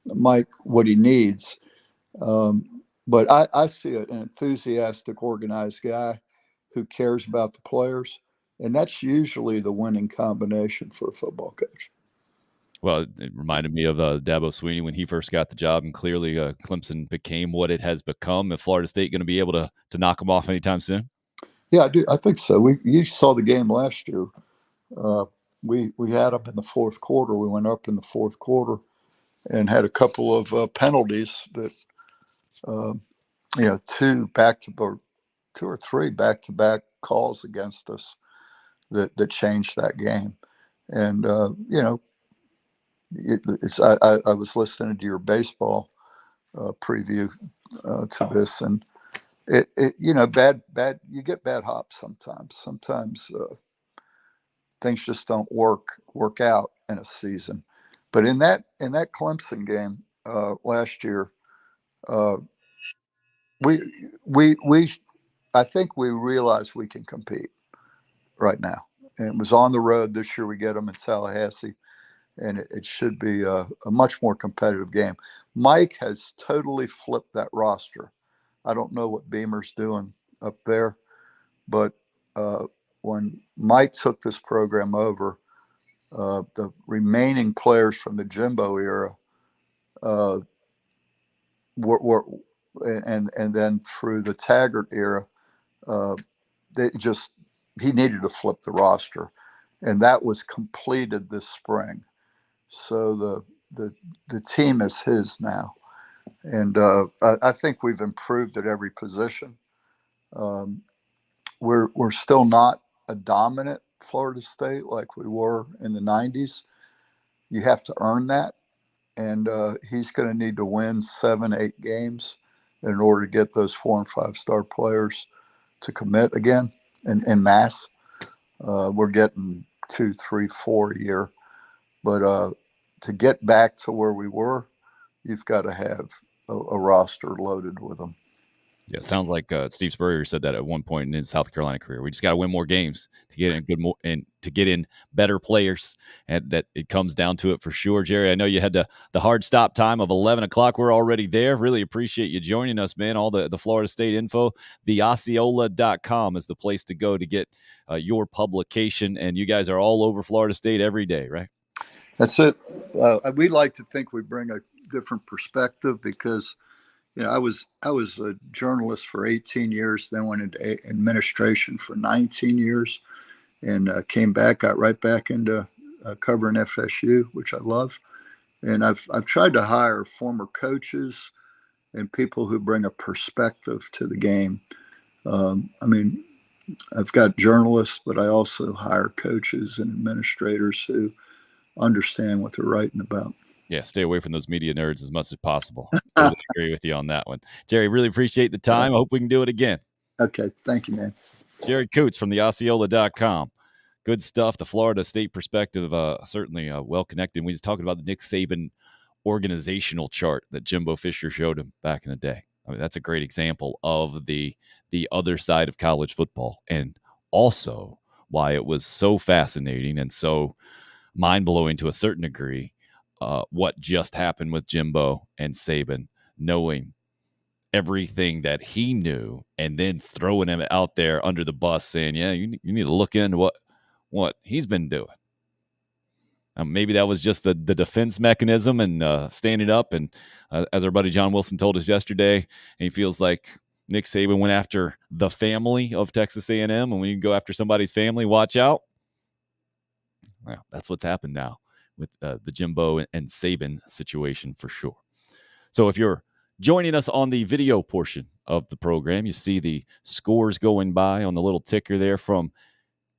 Mike what he needs. But I see an enthusiastic, organized guy who cares about the players, and that's usually the winning combination for a football coach. Well, it reminded me of Dabo Swinney when he first got the job, and clearly Clemson became what it has become. Is Florida State going to be able to knock them off anytime soon? Yeah, I do. I think so. You saw the game last year. We had them in the fourth quarter. We went up in the fourth quarter and had a couple of penalties that, two or three back-to-back calls against us that changed that game. And I was listening to your baseball preview to this, and bad you get bad hops sometimes. Sometimes things just don't work out in a season. But in that Clemson game last year, uh, we I think we realize we can compete right now. And it was on the road this year. We get them in Tallahassee, and it should be a much more competitive game. Mike has totally flipped that roster. I don't know what Beamer's doing up there, but when Mike took this program over, the remaining players from the Jimbo era uh, were and then through the Taggart era, they just he needed to flip the roster, and that was completed this spring. So the team is his now, and I think we've improved at every position. Um, we're still not a dominant Florida State like we were in the '90s. You have to earn that, and he's going to need to win 7-8 games in order to get those 4 and 5 star players to commit again in mass. We're getting 2, 3, 4 a year, but to get back to where we were, you've got to have a roster loaded with them. Yeah, it sounds like Steve Spurrier said that at one point in his South Carolina career. We just got to win more games to get in and to get in better players, and that it comes down to it for sure. Jerry, I know you had the hard stop time of 11 o'clock. We're already there. Really appreciate you joining us, man. All the Florida State info, theosceola.com is the place to go to get your publication, and you guys are all over Florida State every day, right? That's it. We like to think we bring a different perspective because I was a journalist for 18 years, then went into administration for 19 years, and came back, got right back into covering FSU, which I love. And I've tried to hire former coaches and people who bring a perspective to the game. I've got journalists, but I also hire coaches and administrators who understand what they're writing about. Yeah, stay away from those media nerds as much as possible. Totally agree with you on that one. Jerry, really appreciate the time. I hope we can do it again. Okay. Thank you, man. Jerry Kutz from theosceola.com. Good stuff. The Florida State perspective, certainly well connected. We just talking about the Nick Saban organizational chart that Jimbo Fisher showed him back in the day. I mean, that's a great example of the other side of college football, and also why it was so fascinating and so mind-blowing to a certain degree what just happened with Jimbo and Saban, knowing everything that he knew and then throwing him out there under the bus saying, yeah, you need to look into what he's been doing. Maybe that was just the defense mechanism and standing up. And as our buddy John Wilson told us yesterday, he feels like Nick Saban went after the family of Texas A&M. And when you go after somebody's family, watch out. Well, that's what's happened now with the Jimbo and Saban situation for sure. So if you're joining us on the video portion of the program, you see the scores going by on the little ticker there from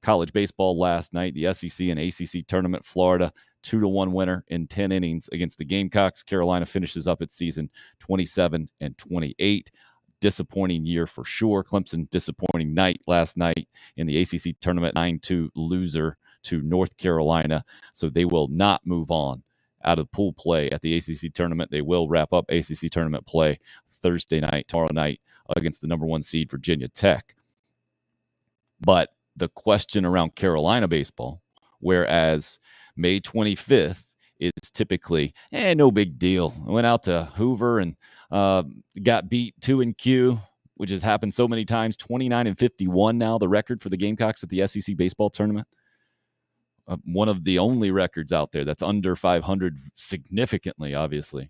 college baseball last night. The SEC and ACC tournament, Florida, 2-1 winner in 10 innings against the Gamecocks. Carolina finishes up its season 27-28. Disappointing year for sure. Clemson, disappointing night last night in the ACC tournament, 9-2 loser to North Carolina. So they will not move on out of pool play at the ACC tournament. They will wrap up ACC tournament play Thursday night, tomorrow night, against the number 1 seed Virginia Tech. But the question around Carolina baseball, whereas May 25th is typically, no big deal. I went out to Hoover and got beat 2-Q, which has happened so many times. 29-51 now, the record for the Gamecocks at the SEC baseball tournament. One of the only records out there that's under 500 significantly, obviously.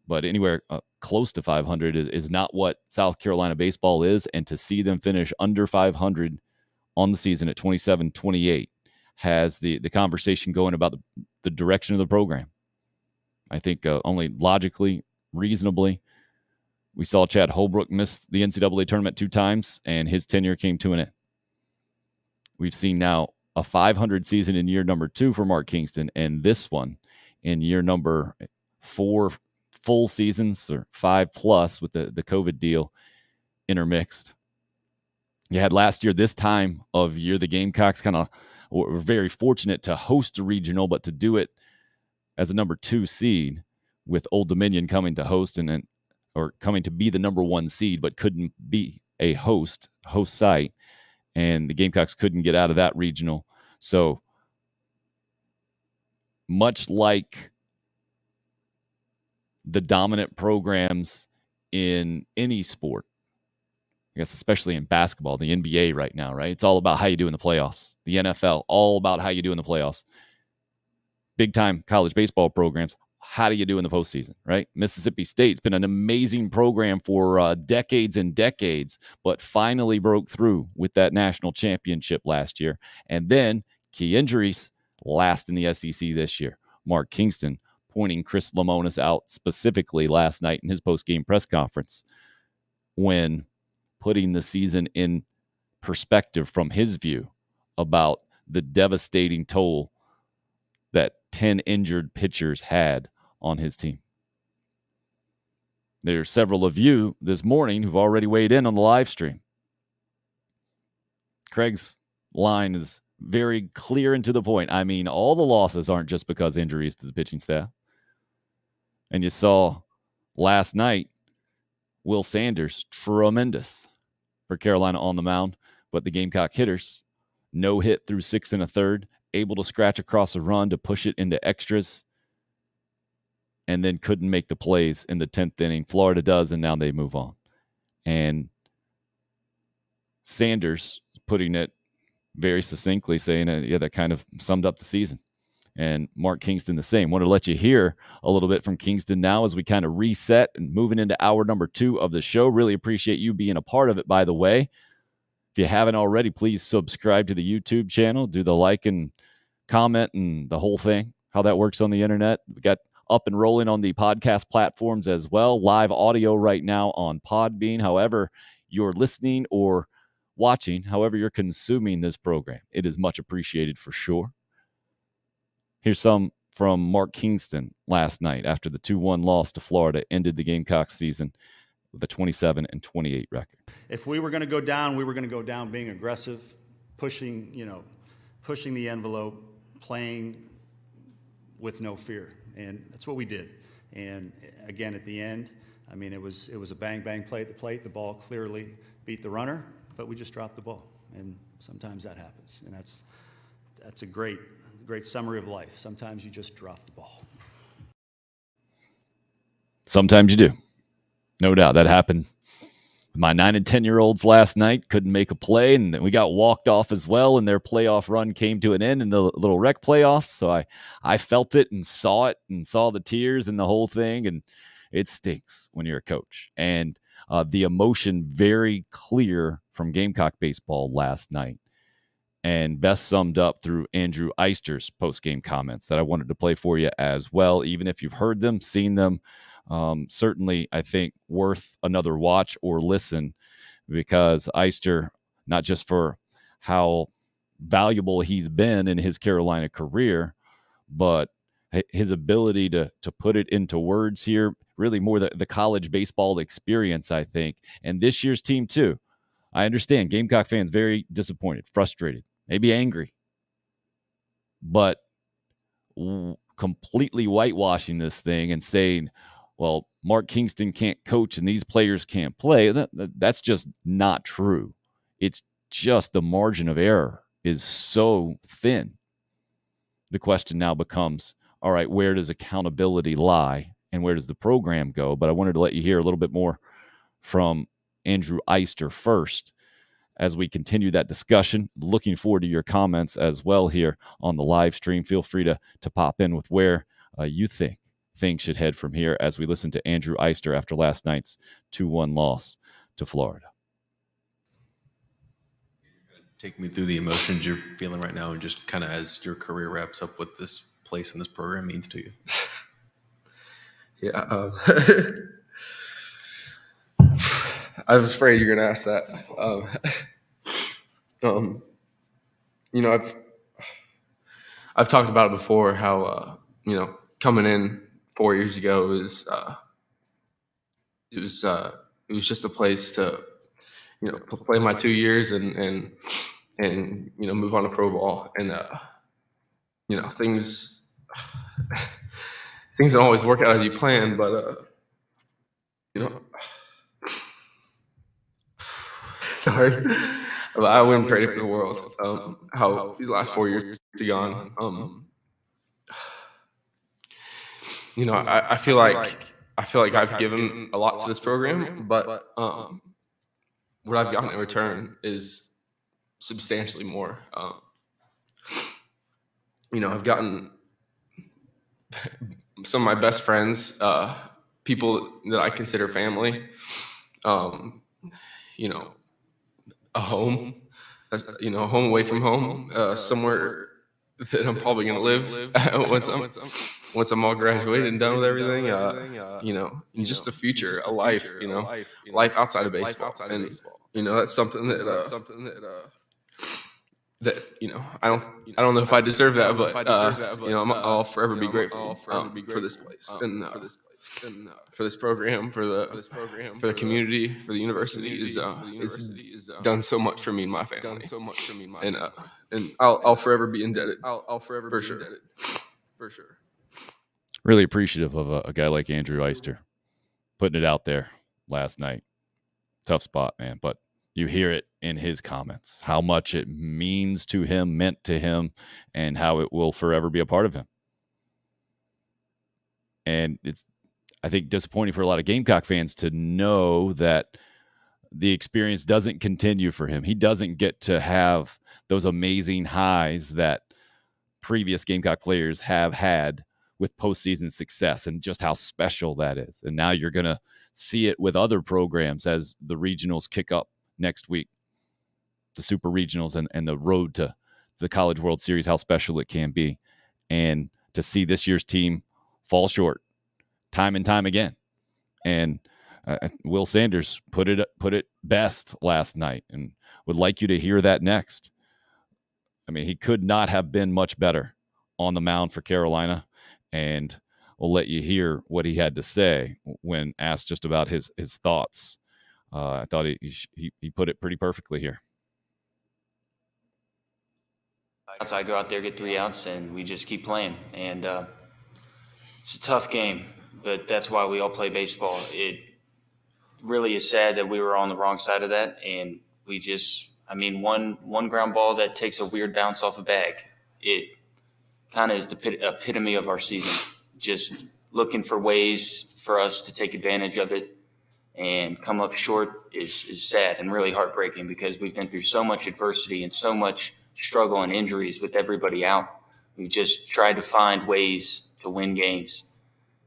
But anywhere close to 500 is not what South Carolina baseball is. And to see them finish under 500 on the season at 27-28 has the conversation going about the direction of the program. I think only logically, reasonably, we saw Chad Holbrook miss the NCAA tournament 2 times, and his tenure came to an end. We've seen now a 500 season in year number 2 for Mark Kingston, and this one in year number 4 full seasons, or 5+ with the COVID deal intermixed. You had last year, this time of year, the Gamecocks kind of were very fortunate to host a regional, but to do it as a number 2 seed, with Old Dominion coming to host or coming to be the number 1 seed, but couldn't be a host site. And the Gamecocks couldn't get out of that regional. So much like the dominant programs in any sport, I guess especially in basketball, the NBA right now, right? It's all about how you do in the playoffs. The NFL, all about how you do in the playoffs. Big-time college baseball programs, how do you do in the postseason, right? Mississippi State's been an amazing program for decades and decades, but finally broke through with that national championship last year, and then Key injuries, last in the SEC this year. Mark Kingston pointing Chris Lemonis out specifically last night in his post-game press conference when putting the season in perspective from his view about the devastating toll that 10 injured pitchers had on his team. There are several of you this morning who've already weighed in on the live stream. Craig's line is very clear and to the point. I mean, all the losses aren't just because injuries to the pitching staff. And you saw last night, Will Sanders, tremendous for Carolina on the mound, but the Gamecock hitters, no hit through 6 1/3, able to scratch across a run to push it into extras, and then couldn't make the plays in the 10th inning. Florida does, and now they move on. And Sanders putting it very succinctly, saying, yeah, that kind of summed up the season. And Mark Kingston the same. Want to let you hear a little bit from Kingston now as we kind of reset and moving into hour number 2 of the show. Really appreciate you being a part of it, by the way. If you haven't already, please subscribe to the YouTube channel. Do the like and comment and the whole thing, how that works on the internet. We got up and rolling on the podcast platforms as well. Live audio right now on Podbean. However you're listening or watching, however you're consuming this program, it is much appreciated for sure. Here's some from Mark Kingston last night after the 2-1 loss to Florida ended the Gamecock season with a 27-28 record. If we were going to go down, we were going to go down being aggressive, pushing the envelope, playing with no fear. And that's what we did. And again, at the end, I mean, it was a bang play at the plate. The ball clearly beat the runner, but we just dropped the ball. And sometimes that happens. And that's a great summary of life. Sometimes you just drop the ball. Sometimes you do. No doubt. That happened. My 9 and 10-year-olds last night couldn't make a play, and then we got walked off as well, and their playoff run came to an end in the little rec playoffs. So I felt it and saw the tears and the whole thing, and it stinks when you're a coach. And the emotion very clear from Gamecock baseball last night, and best summed up through Andrew Eister's post-game comments that I wanted to play for you as well. Even if you've heard them, seen them, certainly I think worth another watch or listen, because Eister, not just for how valuable he's been in his Carolina career, but his ability to put it into words here, really more the college baseball experience, I think. And this year's team too. I understand Gamecock fans very disappointed, frustrated, maybe angry, but completely whitewashing this thing and saying, well, Mark Kingston can't coach and these players can't play. That's just not true. It's just the margin of error is so thin. The question now becomes, all right, where does accountability lie and where does the program go? But I wanted to let you hear a little bit more from Andrew Eister first as we continue that discussion. Looking forward to your comments as well here on the live stream. Feel free to pop in with where you think things should head from here as we listen to Andrew Eister after last night's 2-1 loss to Florida. Take me through the emotions you're feeling right now and just kind of as your career wraps up, what this place in this program means to you. Yeah. I was afraid you're going to ask that. I've talked about it before, how, coming in 4 years ago it was just a place to, play my 2 years and move on to pro ball. And, things don't always work out as you plan, but, sorry, but I wouldn't trade it for the world. How these last 4 years have gone. I feel like I've given a lot to this program, but what I've gotten in return is substantially more. I've gotten some of my best friends, people that I consider family, a home, a home away from home, somewhere that I'm probably going to live once I'm all graduated and done with everything. And just the future, a life, life outside of baseball. And, that's something that I don't know if I deserve that, but I'll forever be grateful for this place and for this program, for the community, for the university is done so much for me and my family, and I'll forever be indebted. For sure. Really appreciative of a guy like Andrew Eister putting it out there last night. Tough spot, man, but you hear it in his comments, how much it means to him, meant to him, and how it will forever be a part of him. And it's, I think, disappointing for a lot of Gamecock fans to know that the experience doesn't continue for him. He doesn't get to have those amazing highs that previous Gamecock players have had with postseason success, and just how special that is. And now you're going to see it with other programs as the regionals kick up next week, the super regionals and the road to the College World Series, how special it can be. And to see this year's team fall short time and time again. And Will Sanders put it best last night, and would like you to hear that next. I mean, he could not have been much better on the mound for Carolina, and we'll let you hear what he had to say when asked just about his thoughts. I thought he put it pretty perfectly here. I go out there, get 3 outs, and we just keep playing. And it's a tough game, but that's why we all play baseball. It really is sad that we were on the wrong side of that, and we just, one ground ball that takes a weird bounce off a bag, it kind of is the epitome of our season. Just looking for ways for us to take advantage of it and come up short is sad and really heartbreaking, because we've been through so much adversity and so much struggle and injuries with everybody out. We've just tried to find ways to win games,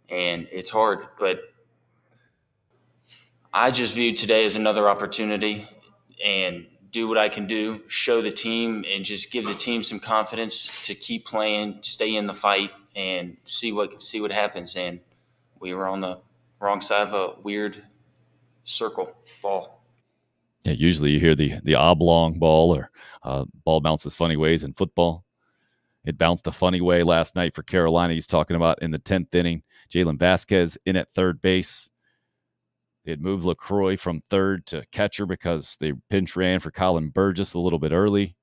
and it's hard, but I just view today as another opportunity and do what I can do, show the team, and just give the team some confidence to keep playing, stay in the fight, and see what happens. And we were on the wrong side of a weird circle ball. Yeah, usually you hear the oblong ball or ball bounces funny ways in football. It bounced a funny way last night for Carolina. He's talking about in the 10th inning, Jalen Vasquez in at third base. They had moved LaCroix from third to catcher because they pinch ran for Colin Burgess a little bit early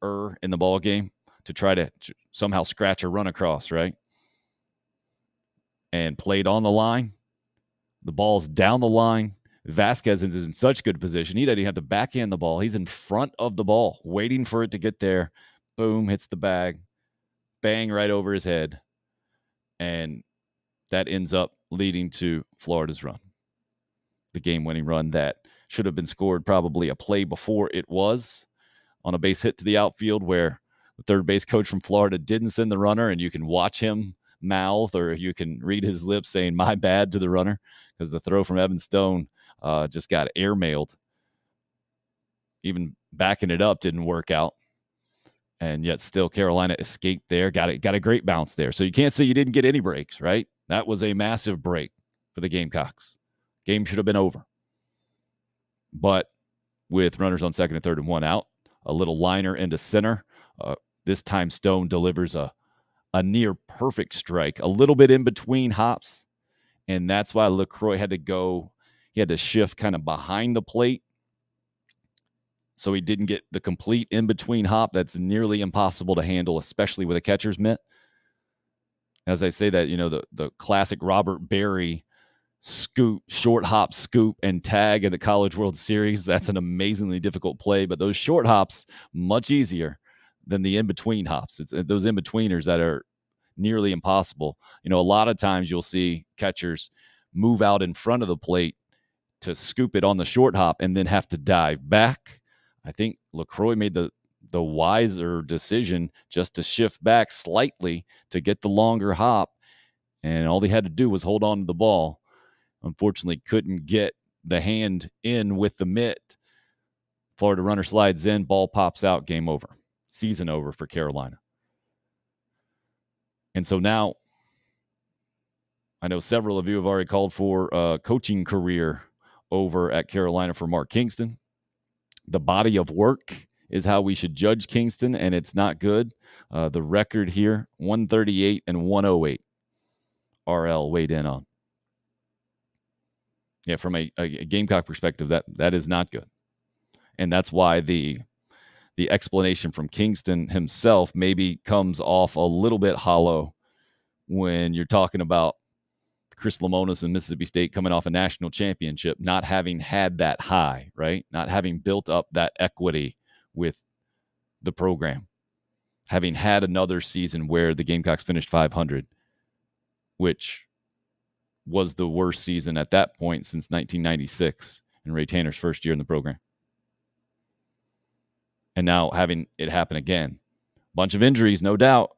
in the ball game to try to somehow scratch a run across, right? And played on the line. The ball's down the line. Vasquez is in such good position. He doesn't even have to backhand the ball. He's in front of the ball, waiting for it to get there. Boom, hits the bag. Bang, right over his head. And that ends up leading to Florida's run. The game-winning run that should have been scored probably a play before it was, on a base hit to the outfield where the third base coach from Florida didn't send the runner, and you can watch him mouth, or you can read his lips saying "my bad" to the runner, because the throw from Evan Stone just got airmailed. Even backing it up didn't work out, and yet still Carolina escaped there. Got a great bounce there. So you can't say you didn't get any breaks, right? That was a massive break for the Gamecocks. Game should have been over. But with runners on second and third and 1 out, a little liner into center. This time Stone delivers a near perfect strike, a little bit in between hops. And that's why LaCroix had to go. He had to shift kind of behind the plate, so he didn't get the complete in-between hop. That's nearly impossible to handle, especially with a catcher's mitt. As I say that, the classic Robert Berry scoop, short hop, scoop, and tag in the College World Series. That's an amazingly difficult play, but those short hops, much easier than the in-between hops. It's those in-betweeners that are nearly impossible. A lot of times you'll see catchers move out in front of the plate to scoop it on the short hop and then have to dive back. I think LaCroix made the wiser decision just to shift back slightly to get the longer hop, and all they had to do was hold on to the ball. Unfortunately, couldn't get the hand in with the mitt. Florida runner slides in, ball pops out, game over. Season over for Carolina. And so now I know several of you have already called for a coaching career over at Carolina for Mark Kingston. The body of work is how we should judge Kingston, and it's not good. The record here, 138 and 108. RL weighed in on. Yeah, from a Gamecock perspective, that is not good. And that's why the explanation from Kingston himself maybe comes off a little bit hollow when you're talking about Chris Lemonis and Mississippi State coming off a national championship, not having had that high, right? Not having built up that equity with the program, having had another season where the Gamecocks finished 500, which was the worst season at that point since 1996 in Ray Tanner's first year in the program. And now having it happen again. Bunch of injuries, no doubt.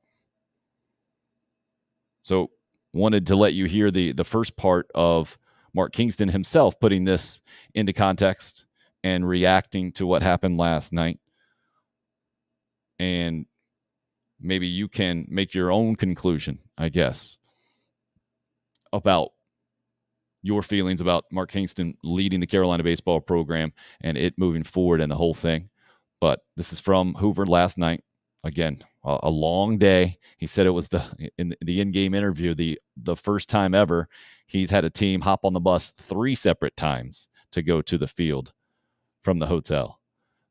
So wanted to let you hear the first part of Mark Kingston himself putting this into context and reacting to what happened last night. And maybe you can make your own conclusion, I guess, about your feelings about Mark Kingston leading the Carolina baseball program and it moving forward and the whole thing. But this is from Hoover last night. Again, a long day. He said it was in the in-game interview, the first time ever he's had a team hop on the bus 3 separate times to go to the field from the hotel.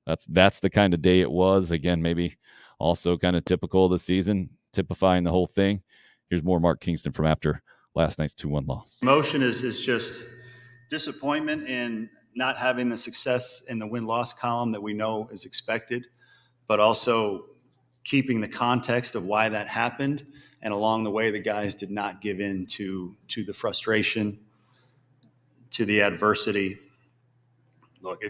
That's the kind of day it was. Again, maybe also kind of typical of the season, typifying the whole thing. Here's more Mark Kingston from after last night's 2-1 loss. Emotion is just disappointment in not having the success in the win-loss column that we know is expected, but also keeping the context of why that happened. And along the way, the guys did not give in to the frustration, to the adversity. Look,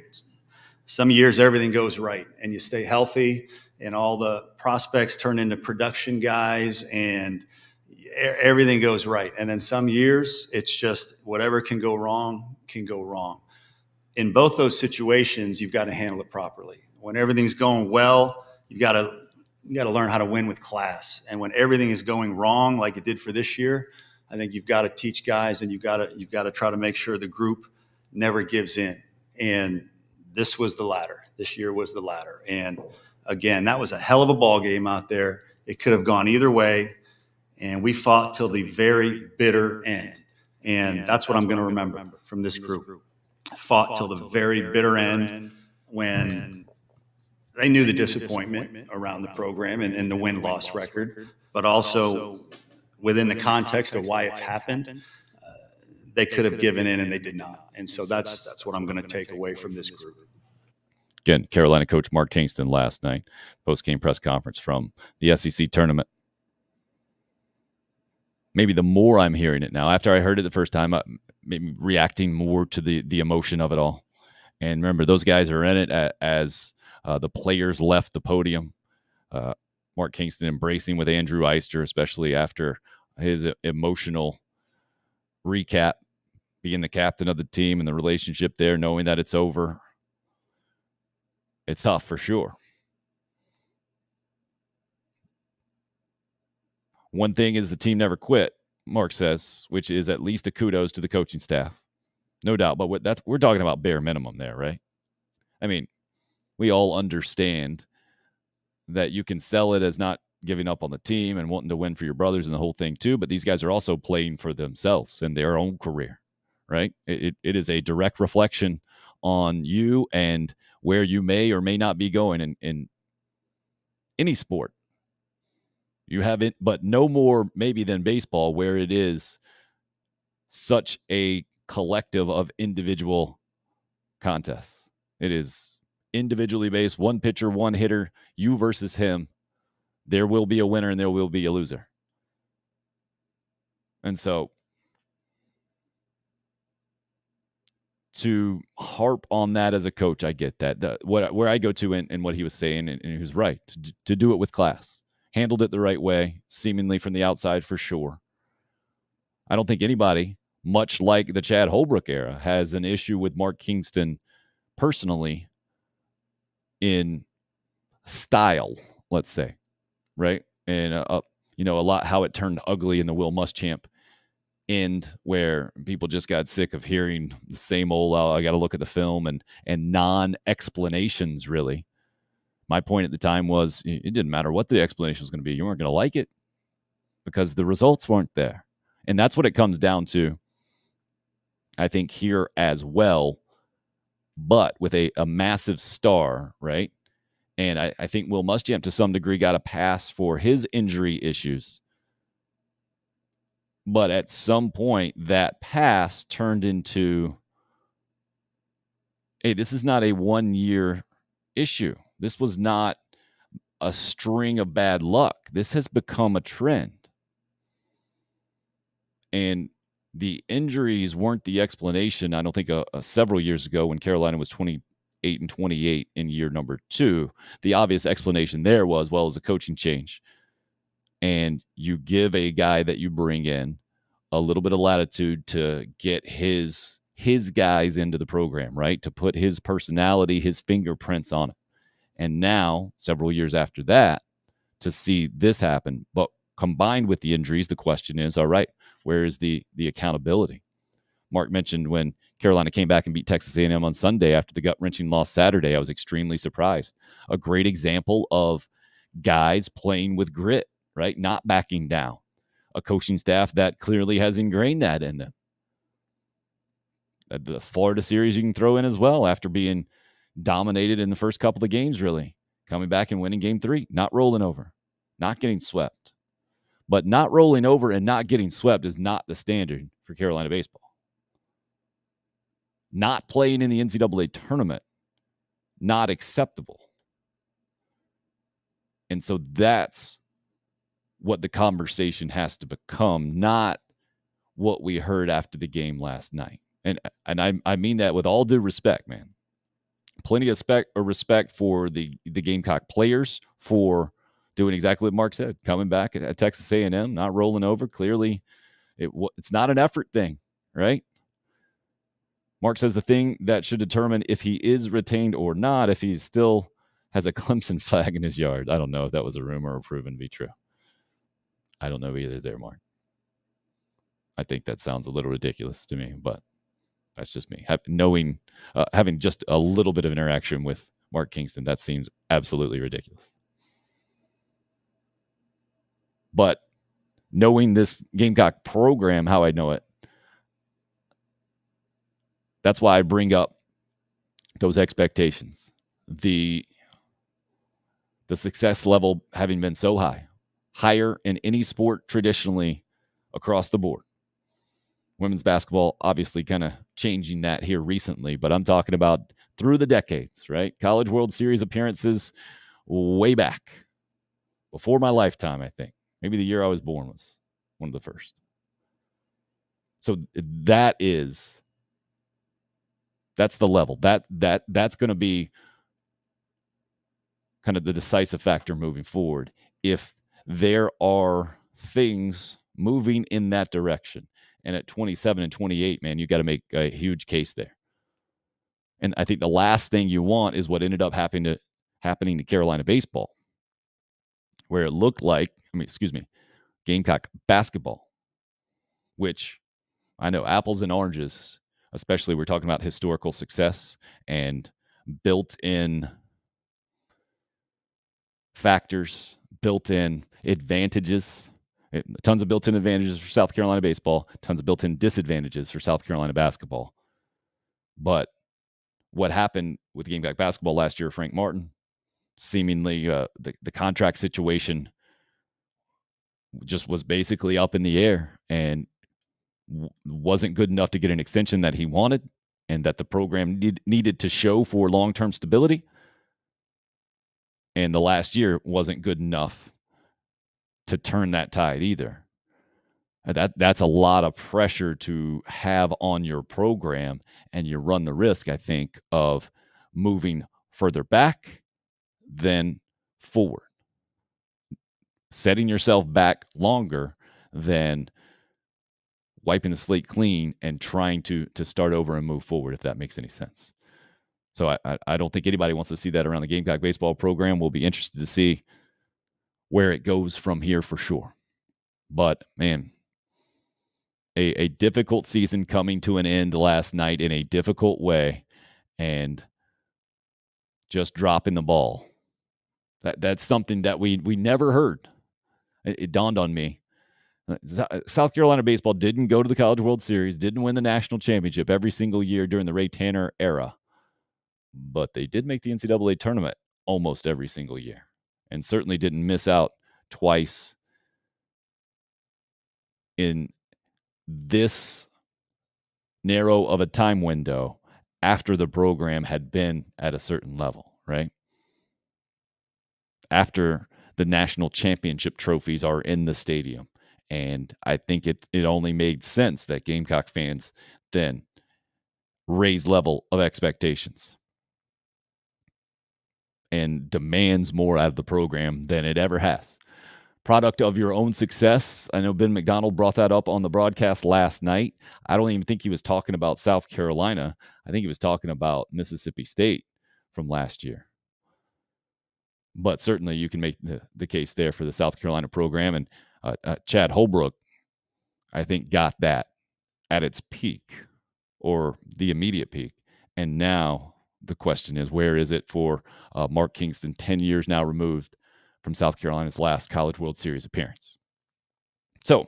some years everything goes right and you stay healthy and all the prospects turn into production guys and everything goes right. And then some years it's just whatever can go wrong can go wrong. In both those situations, you've got to handle it properly. When everything's going well, you got to learn how to win with class. And when everything is going wrong, like it did for this year, I think you've got to teach guys and you've got to try to make sure the group never gives in. And this was the latter. This year was the latter. And again, that was a hell of a ball game out there. It could have gone either way. And we fought till the very bitter end. And that's what I'm going to remember from this group. Fought till the very bitter end when they knew the disappointment around the program and the win-loss record, but also within the context of why it's happened, they could have given in and they did not. And so that's what I'm going to take away from this group. Again, Carolina coach Mark Kingston last night, post-game press conference from the SEC tournament. Maybe the more I'm hearing it now, after I heard it the first time, maybe reacting more to the emotion of it all. And remember, those guys are in it as the players left the podium. Mark Kingston embracing with Andrew Eister, especially after his emotional recap, being the captain of the team and the relationship there, knowing that it's over. It's tough for sure. One thing is the team never quit, Mark says, which is at least a kudos to the coaching staff. No doubt. But we're talking about bare minimum there, right? I mean, we all understand that you can sell it as not giving up on the team and wanting to win for your brothers and the whole thing too. But these guys are also playing for themselves and their own career, right? It is a direct reflection on you and where you may or may not be going in any sport. You have it, but no more maybe than baseball, where it is such a collective of individual contests. It is individually based, one pitcher, one hitter, you versus him. There will be a winner and there will be a loser. And so to harp on that as a coach, I get that. Where I go to and what he was saying, and he was right, to do it with class. Handled it the right way, seemingly from the outside for sure. I don't think anybody, much like the Chad Holbrook era, has an issue with Mark Kingston personally in style, let's say, right? And a lot how it turned ugly in the Will Muschamp end, where people just got sick of hearing the same old, I got to look at the film and non-explanations, really. My point at the time was it didn't matter what the explanation was going to be. You weren't going to like it because the results weren't there. And that's what it comes down to, I think, here as well, but with a massive star, right? And I think Will Muschamp, to some degree, got a pass for his injury issues. But at some point, that pass turned into, hey, this is not a one-year issue. This was not a string of bad luck. This has become a trend. And the injuries weren't the explanation. I don't think several years ago when Carolina was 28-28 in year number 2, the obvious explanation there was, well, it was a coaching change. And you give a guy that you bring in a little bit of latitude to get his guys into the program, right? To put his personality, his fingerprints on it. And now, several years after that, to see this happen, but combined with the injuries, the question is, all right, where is the accountability? Mark mentioned when Carolina came back and beat Texas A&M on Sunday after the gut-wrenching loss Saturday, I was extremely surprised. A great example of guys playing with grit, right? Not backing down. A coaching staff that clearly has ingrained that in them. The Florida series you can throw in as well after being dominated in the first couple of games, really. Coming back and winning game 3, not rolling over, not getting swept. But not rolling over and not getting swept is not the standard for Carolina baseball. Not playing in the NCAA tournament, not acceptable. And so that's what the conversation has to become, not what we heard after the game last night. And I mean that with all due respect, man. Plenty of respect for the Gamecock players for doing exactly what Mark said, coming back at Texas A&M, not rolling over. Clearly, it's not an effort thing, right? Mark says the thing that should determine if he is retained or not, if he still has a Clemson flag in his yard. I don't know if that was a rumor or proven to be true. I don't know either there, Mark. I think that sounds a little ridiculous to me, but that's just me. Having just a little bit of interaction with Mark Kingston, that seems absolutely ridiculous. But knowing this Gamecock program, how I know it, that's why I bring up those expectations. The success level having been so high, higher in any sport traditionally across the board. Women's basketball obviously kind of changing that here recently, but I'm talking about through the decades, right? College World Series appearances way back before my lifetime, I think. Maybe the year I was born was one of the first. So that's the level. That's going to be kind of the decisive factor moving forward. If there are things moving in that direction, and at 27 and 28, man, you got to make a huge case there. And I think the last thing you want is what ended up happening to Carolina baseball, where it looked like, Gamecock basketball, which I know apples and oranges, especially we're talking about historical success and built-in factors, built-in advantages, tons of built-in advantages for South Carolina baseball, tons of built-in disadvantages for South Carolina basketball. But what happened with Gamecock basketball last year, Frank Martin, seemingly the contract situation just was basically up in the air and wasn't good enough to get an extension that he wanted and that the program needed to show for long-term stability. And the last year wasn't good enough to turn that tide either. That's a lot of pressure to have on your program, and you run the risk, I think, of moving further back than forward, setting yourself back longer than wiping the slate clean and trying to start over and move forward, if that makes any sense. So I don't think anybody wants to see that around the Gamecock baseball program. We'll be interested to see where it goes from here for sure. But, man, a difficult season coming to an end last night in a difficult way and just dropping the ball. That's something that we never heard. It dawned on me. South Carolina baseball didn't go to the College World Series, didn't win the national championship every single year during the Ray Tanner era, but they did make the NCAA tournament almost every single year, and certainly didn't miss out twice in this narrow of a time window after the program had been at a certain level, right? After the national championship trophies are in the stadium. And I think it only made sense that Gamecock fans then raise level of expectations and demands more out of the program than it ever has. Product of your own success. I know Ben McDonald brought that up on the broadcast last night. I don't even think he was talking about South Carolina. I think he was talking about Mississippi State from last year. But certainly you can make the case there for the South Carolina program. And Chad Holbrook, I think, got that at its peak or the immediate peak. And now the question is, where is it for Mark Kingston, 10 years now removed from South Carolina's last College World Series appearance? So,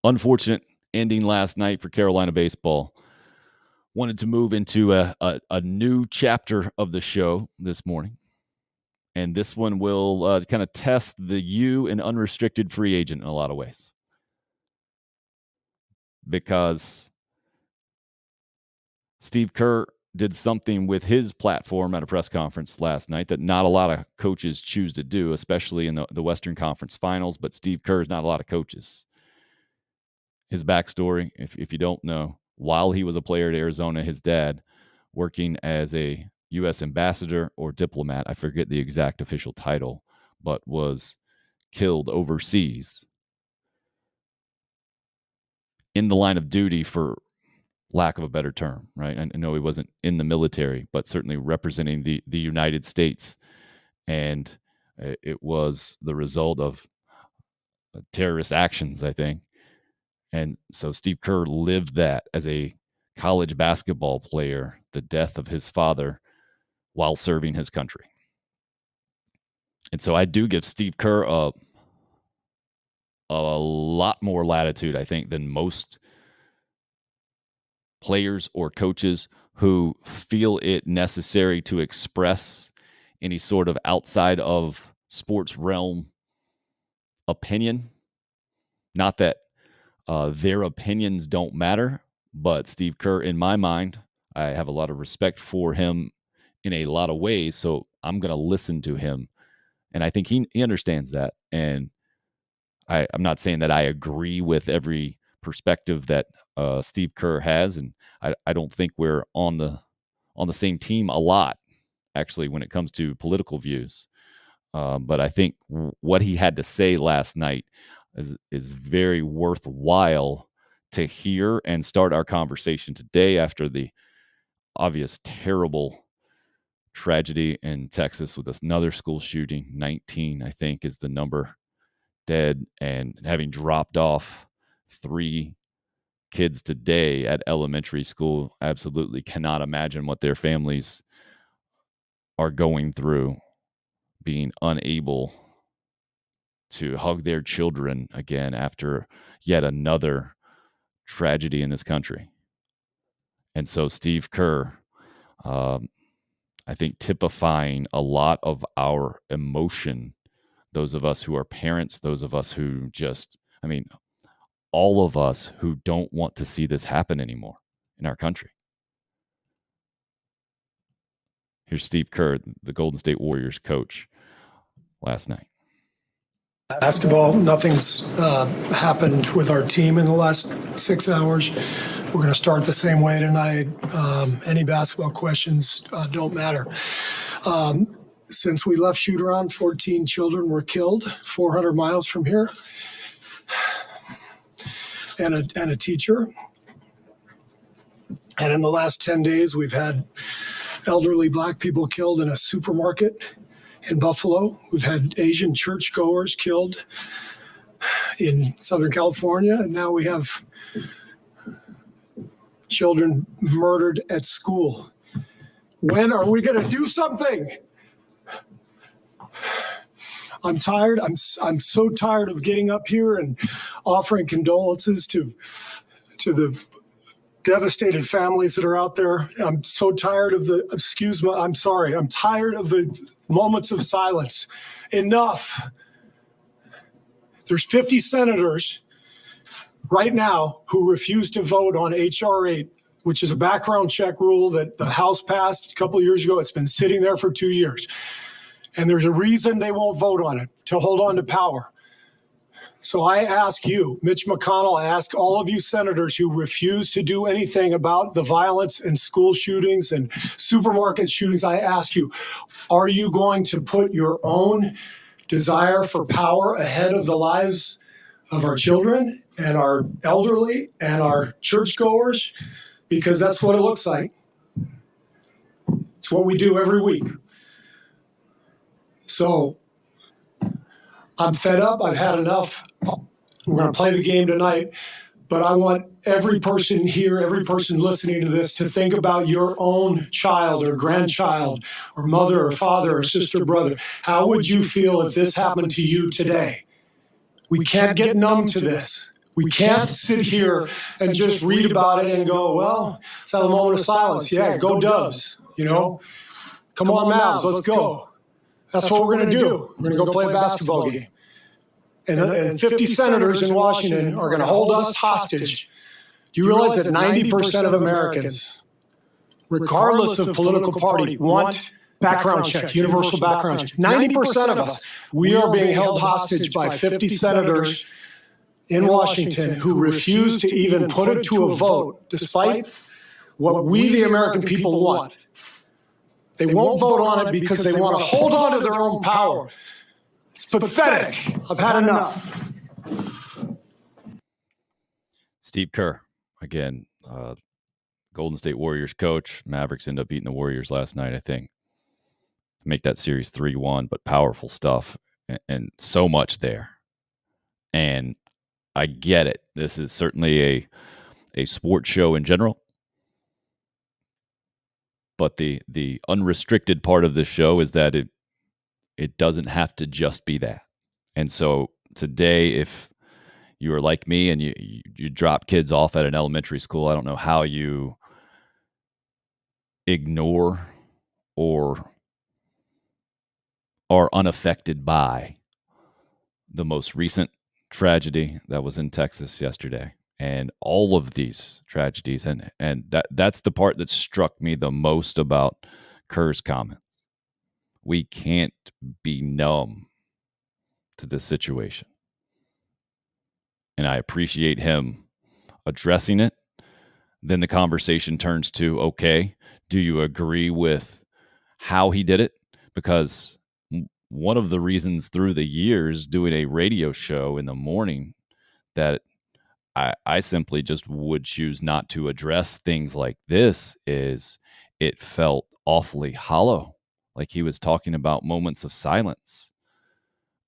unfortunate ending last night for Carolina baseball. Wanted to move into a new chapter of the show this morning. And this one will kind of test the you and unrestricted free agent in a lot of ways. Because Steve Kerr did something with his platform at a press conference last night that not a lot of coaches choose to do, especially in the Western Conference Finals. But Steve Kerr is not a lot of coaches. His backstory, if you don't know, while he was a player at Arizona, his dad, working as a U.S. ambassador or diplomat, I forget the exact official title, but was killed overseas in the line of duty, for lack of a better term, right? I know he wasn't in the military, but certainly representing the United States. And it was the result of terrorist actions, I think. And so Steve Kerr lived that as a college basketball player, the death of his father while serving his country. And so I do give Steve Kerr a lot more latitude, I think, than most players or coaches who feel it necessary to express any sort of outside of sports realm opinion. Not that their opinions don't matter, but Steve Kerr, in my mind, I have a lot of respect for him in a lot of ways, so I'm going to listen to him. And I think he understands that. And I'm not saying that I agree with every perspective that Steve Kerr has, and I don't think we're on the same team a lot, actually, when it comes to political views. But I think what he had to say last night is very worthwhile to hear and start our conversation today after the obvious terrible tragedy in Texas with another school shooting. 19, I think, is the number dead, and having dropped off 3 kids today at elementary school. Absolutely cannot imagine what their families are going through, being unable to hug their children again after yet another tragedy in this country. And so Steve Kerr, I think, typifying a lot of our emotion, those of us who are parents, those of us who all of us who don't want to see this happen anymore in our country. Here's Steve Kerr, the Golden State Warriors coach, last night. Basketball, nothing's happened with our team in the last 6 hours. We're going to start the same way tonight. Any basketball questions don't matter. Since we left shoot-around, 14 children were killed 400 miles from here, and a teacher. And in the last 10 days, we've had elderly Black people killed in a supermarket in Buffalo. We've had Asian churchgoers killed in Southern California, and now we have children murdered at school. When are we going to do something? I'm tired. I'm so tired of getting up here and offering condolences to the devastated families that are out there. I'm so tired of I'm tired of the moments of silence. Enough. There's 50 senators right now who refuse to vote on H.R. 8, which is a background check rule that the House passed a couple of years ago. It's been sitting there for 2 years. And there's a reason they won't vote on it, to hold on to power. So I ask you, Mitch McConnell, I ask all of you senators who refuse to do anything about the violence and school shootings and supermarket shootings, I ask you, are you going to put your own desire for power ahead of the lives of our children and our elderly and our churchgoers? Because that's what it looks like. It's what we do every week. So I'm fed up. I've had enough. We're going to play the game tonight, but I want every person here, every person listening to this, to think about your own child or grandchild or mother or father or sister, brother. How would you feel if this happened to you today? We can't get numb to this. We can't sit here and just read about it and go, well, it's a moment of silence. Yeah, go Dubs, Come on, Mavs, let's go. That's what we're going to do. We're going to go play a basketball game. And 50 senators in Washington are going to hold us hostage. Do you realize that 90% of Americans, regardless of political party, want background check, universal background check? 90% of us, we are being held hostage by 50 senators in Washington who refuse to even put it to a vote, despite what we, the American people, want. They won't vote on it because they want to hold on to their own power. It's pathetic. I've had enough. Steve Kerr, again, Golden State Warriors coach. Mavericks end up beating the Warriors last night, I think. Make that series 3-1, but powerful stuff and so much there. And I get it. This is certainly a sports show in general. But the unrestricted part of this show is that it doesn't have to just be that. And so today, if you are like me and you drop kids off at an elementary school, I don't know how you ignore or are unaffected by the most recent tragedy that was in Texas yesterday. And all of these tragedies, and that's the part that struck me the most about Kerr's comment. We can't be numb to this situation. And I appreciate him addressing it. Then the conversation turns to, okay, do you agree with how he did it? Because one of the reasons through the years doing a radio show in the morning that I simply just would choose not to address things like this is it felt awfully hollow, like he was talking about moments of silence.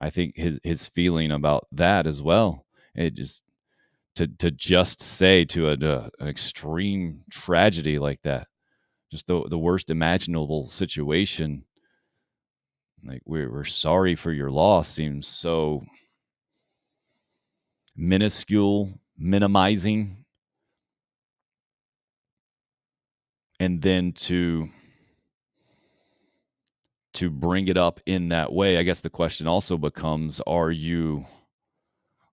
I think his feeling about that as well, it just to just say to an extreme tragedy like that, just the worst imaginable situation, like we're sorry for your loss, seems so minuscule, minimizing. And then to bring it up in that way, I guess the question also becomes, are you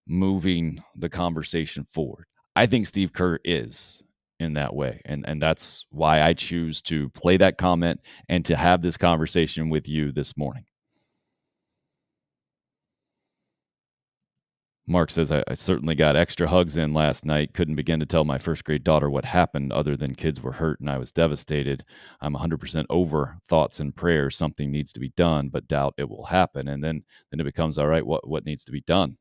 moving the conversation forward? I think Steve Kerr is in that way. And that's why I choose to play that comment and to have this conversation with you this morning. Mark says, I certainly got extra hugs in last night. Couldn't begin to tell my first grade daughter what happened other than kids were hurt and I was devastated. I'm 100% over thoughts and prayers. Something needs to be done, but doubt it will happen. And then it becomes, all right, what needs to be done?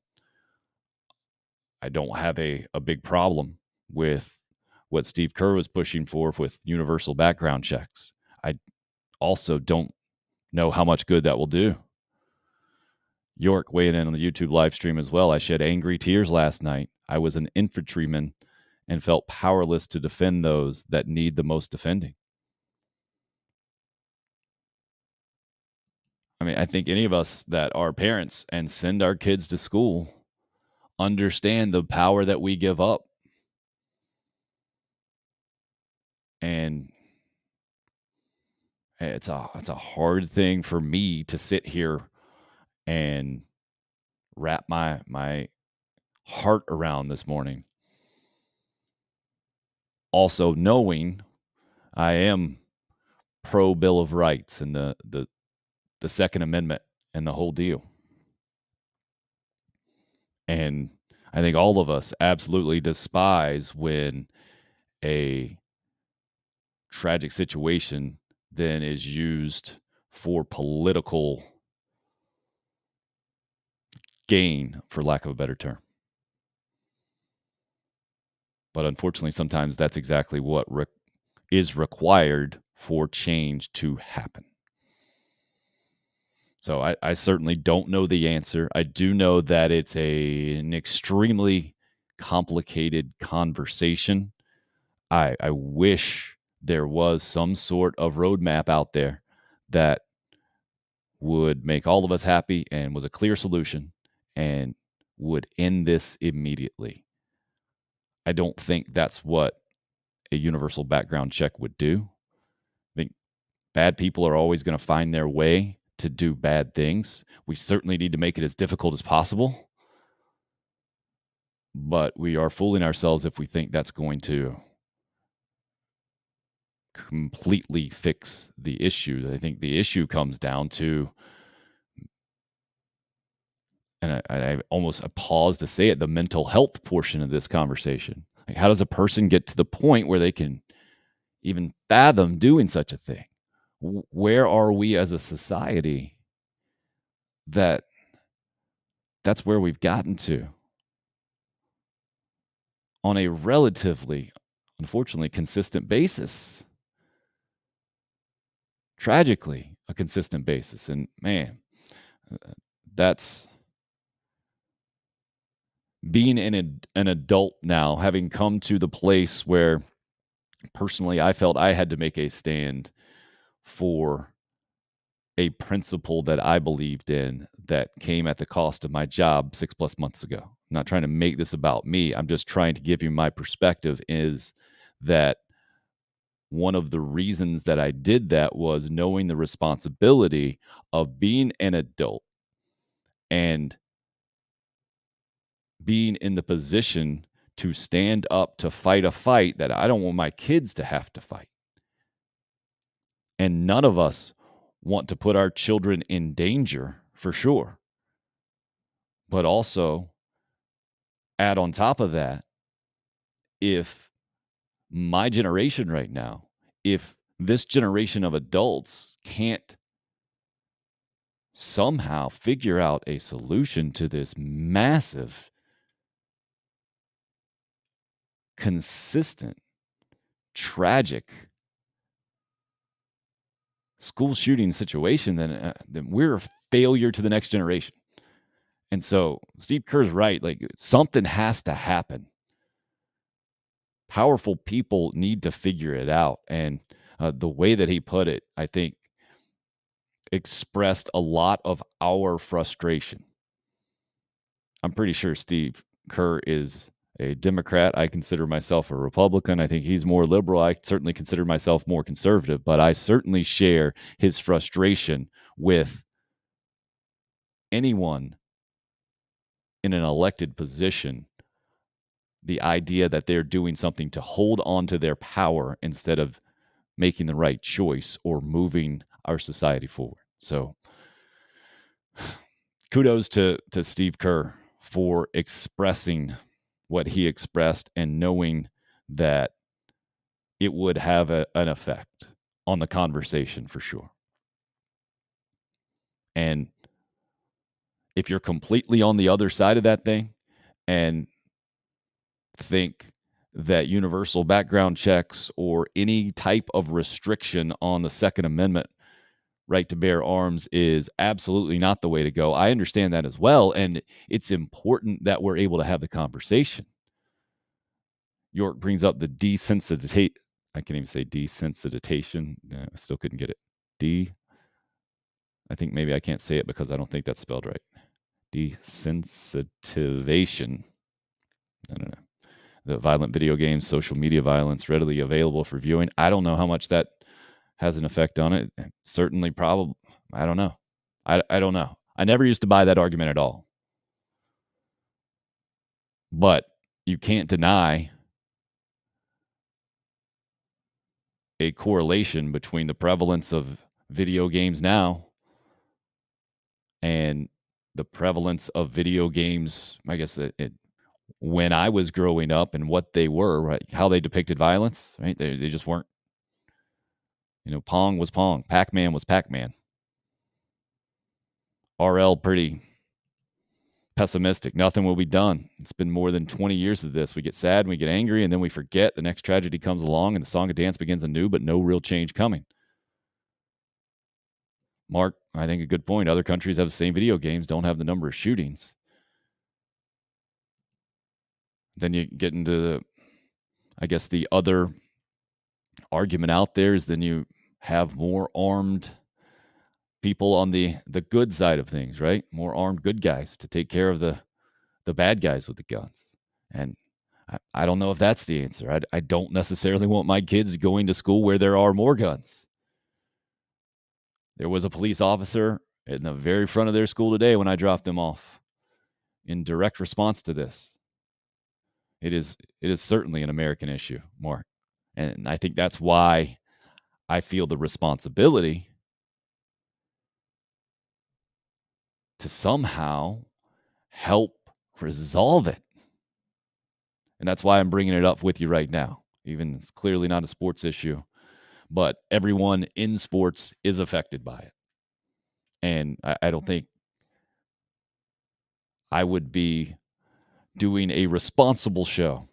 I don't have a big problem with what Steve Kerr was pushing for with universal background checks. I also don't know how much good that will do. York weighing in on the YouTube live stream as well. I shed angry tears last night. I was an infantryman and felt powerless to defend those that need the most defending. I mean, I think any of us that are parents and send our kids to school understand the power that we give up. And it's a hard thing for me to sit here and wrap my heart around this morning. Also knowing I am pro Bill of Rights and the Second Amendment and the whole deal. And I think all of us absolutely despise when a tragic situation then is used for political gain, for lack of a better term. But unfortunately, sometimes that's exactly what is required for change to happen. So I certainly don't know the answer. I do know that it's an extremely complicated conversation. I wish there was some sort of roadmap out there that would make all of us happy and was a clear solution and would end this immediately. I don't think that's what a universal background check would do. I think bad people are always going to find their way to do bad things. We certainly need to make it as difficult as possible, but we are fooling ourselves if we think that's going to completely fix the issue. I think the issue comes down to, and I almost pause to say it, the mental health portion of this conversation. Like, how does a person get to the point where they can even fathom doing such a thing? Where are we as a society that's where we've gotten to on a relatively, unfortunately, consistent basis? Tragically, a consistent basis. And man, that's being an adult now, having come to the place where personally I felt I had to make a stand for a principle that I believed in that came at the cost of my job 6+ months ago. I'm not trying to make this about me. I'm just trying to give you my perspective, is that one of the reasons that I did that was knowing the responsibility of being an adult and being in the position to stand up to fight a fight that I don't want my kids to have to fight. And none of us want to put our children in danger, for sure. But also, add on top of that, if my generation right now, if this generation of adults can't somehow figure out a solution to this massive, consistent, tragic school shooting situation, then we're a failure to the next generation. And so Steve Kerr's right. Like, something has to happen. Powerful people need to figure it out. And the way that he put it, I think, expressed a lot of our frustration. I'm pretty sure Steve Kerr is a Democrat. I consider myself a Republican. I think he's more liberal. I certainly consider myself more conservative, but I certainly share his frustration with anyone in an elected position, the idea that they're doing something to hold on to their power instead of making the right choice or moving our society forward. So kudos to Steve Kerr for expressing what he expressed and knowing that it would have an effect on the conversation, for sure. And if you're completely on the other side of that thing and think that universal background checks or any type of restriction on the Second Amendment right to bear arms is absolutely not the way to go. I understand that as well, and it's important that we're able to have the conversation. York brings up the desensitization. I can't even say desensitization. I still couldn't get it. I think maybe I can't say it because I don't think that's spelled right. Desensitivation. I don't know. The violent video games, social media violence, readily available for viewing. I don't know how much that has an effect on it. Certainly, probably. I don't know. I don't know. I never used to buy that argument at all. But you can't deny a correlation between the prevalence of video games now and the prevalence of video games, I guess, when I was growing up and what they were, right? How they depicted violence, right? They just weren't. Pong was Pong. Pac-Man was Pac-Man. RL pretty pessimistic. Nothing will be done. It's been more than 20 years of this. We get sad and we get angry, and then we forget. The next tragedy comes along, and the song and dance begins anew, but no real change coming. Mark, I think a good point. Other countries have the same video games, don't have the number of shootings. Then you get into the other argument out there is then you have more armed people on the good side of things, right? More armed good guys to take care of the bad guys with the guns. And I don't know if that's the answer. I don't necessarily want my kids going to school where there are more guns. There was a police officer in the very front of their school today when I dropped them off in direct response to this. It is certainly an American issue, Mark. And I think that's why I feel the responsibility to somehow help resolve it. And that's why I'm bringing it up with you right now. Even it's clearly not a sports issue, but everyone in sports is affected by it. And I don't think I would be doing a responsible show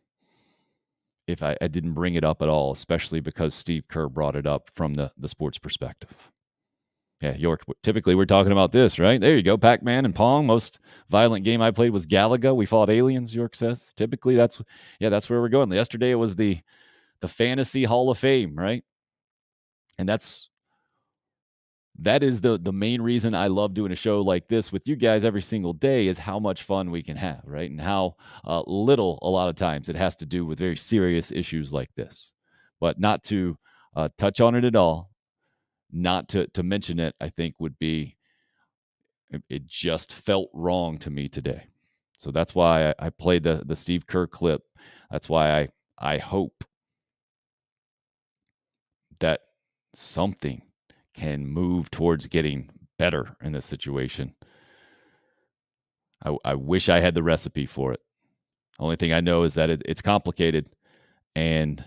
if I didn't bring it up at all, especially because Steve Kerr brought it up from the sports perspective. Yeah, York, typically we're talking about this, right? There you go, Pac-Man and Pong. Most violent game I played was Galaga. We fought aliens, York says. Typically that's where we're going. Yesterday it was the Fantasy Hall of Fame, right? And that is the main reason I love doing a show like this with you guys every single day is how much fun we can have, right? And how little a lot of times it has to do with very serious issues like this. But not to touch on it at all, not to mention it, I think would be, it just felt wrong to me today. So that's why I played the Steve Kerr clip. That's why I hope that something can move towards getting better in this situation. I wish I had the recipe for it. Only thing I know is that it's complicated, and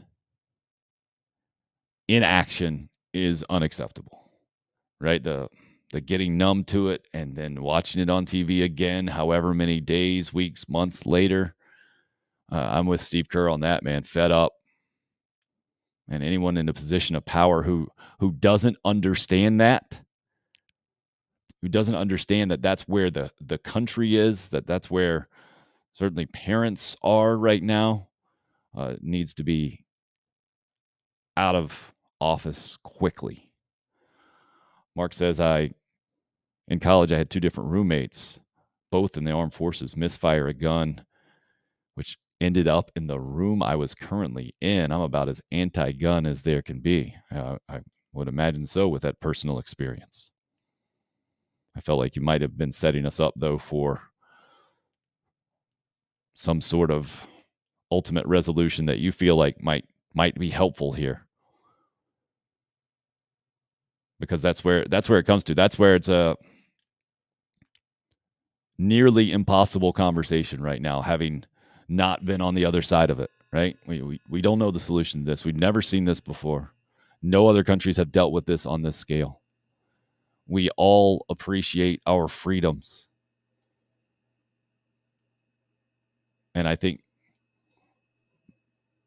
inaction is unacceptable, right? The getting numb to it and then watching it on TV again, however many days, weeks, months later. I'm with Steve Kerr on that, man. Fed up. And anyone in a position of power who doesn't understand that, who doesn't understand that that's where the country is, that's where certainly parents are right now, needs to be out of office quickly. Mark says, in college, I had two different roommates, both in the armed forces, misfire a gun, which ended up in the room I was currently in. I'm about as anti-gun as there can be. I would imagine so with that personal experience. I felt like you might have been setting us up, though, for some sort of ultimate resolution that you feel like might be helpful here. Because that's where it comes to. That's where it's a nearly impossible conversation right now, having not been on the other side of it, right? We don't know the solution to this. We've never seen this before. No other countries have dealt with this on this scale. We all appreciate our freedoms. And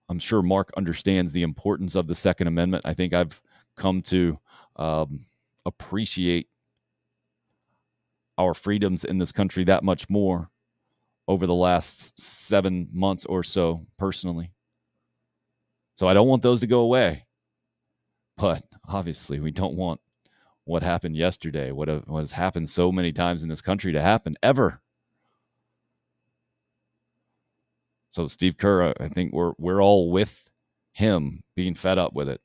I'm sure Mark understands the importance of the Second Amendment. I think I've come to appreciate our freedoms in this country that much more over the last 7 months or so, personally. So I don't want those to go away. But obviously, we don't want what happened yesterday, what has happened so many times in this country to happen ever. So Steve Kerr, I think we're all with him being fed up with it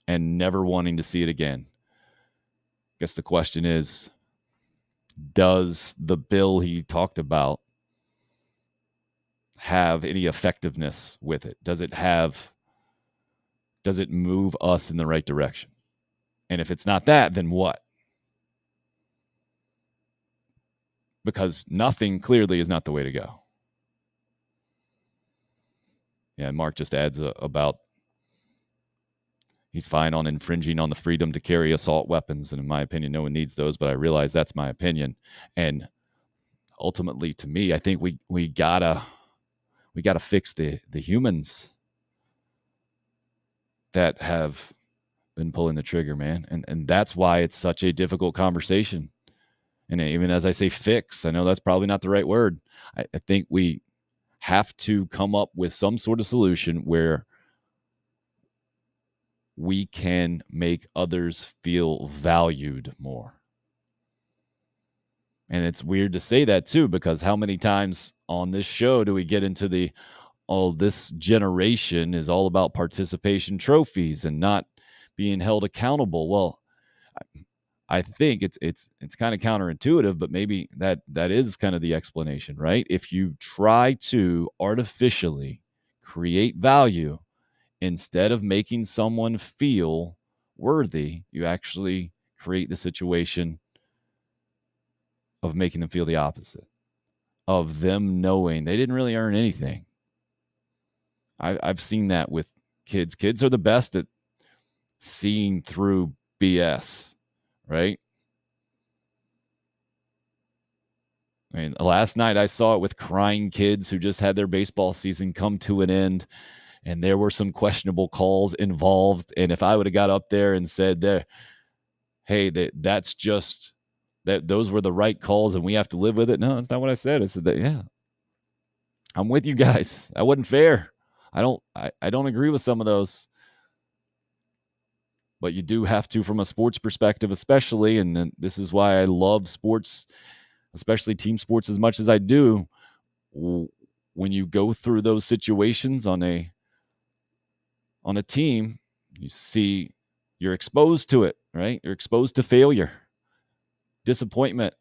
and never wanting to see it again. I guess the question is, does the bill he talked about have any effectiveness with it? Does it move us in the right direction? And if it's not that, then what? Because nothing clearly is not the way to go. Yeah, Mark just adds about he's fine on infringing on the freedom to carry assault weapons. And in my opinion, no one needs those, but I realize that's my opinion. And ultimately, to me, I think we gotta fix the humans that have been pulling the trigger, man. And that's why it's such a difficult conversation. And even as I say fix, I know that's probably not the right word. I think we have to come up with some sort of solution where we can make others feel valued more. And it's weird to say that too, because how many times on this show do we get into this generation is all about participation trophies and not being held accountable? Well, I think it's kind of counterintuitive, but maybe that is kind of the explanation, right? If you try to artificially create value instead of making someone feel worthy, you actually create the situation of making them feel the opposite, of them knowing they didn't really earn anything. I've seen that with kids. Kids are the best at seeing through BS, right? I mean, last night I saw it with crying kids who just had their baseball season come to an end, and there were some questionable calls involved. And if I would have got up there and said, hey, that's just that those were the right calls and we have to live with it. No, that's not what I said. I said that, yeah, I'm with you guys. That wasn't fair. I don't agree with some of those. But you do have to, from a sports perspective, especially, and this is why I love sports, especially team sports, as much as I do. When you go through those situations on a team, you see you're exposed to it, right? You're exposed to failure, disappointment,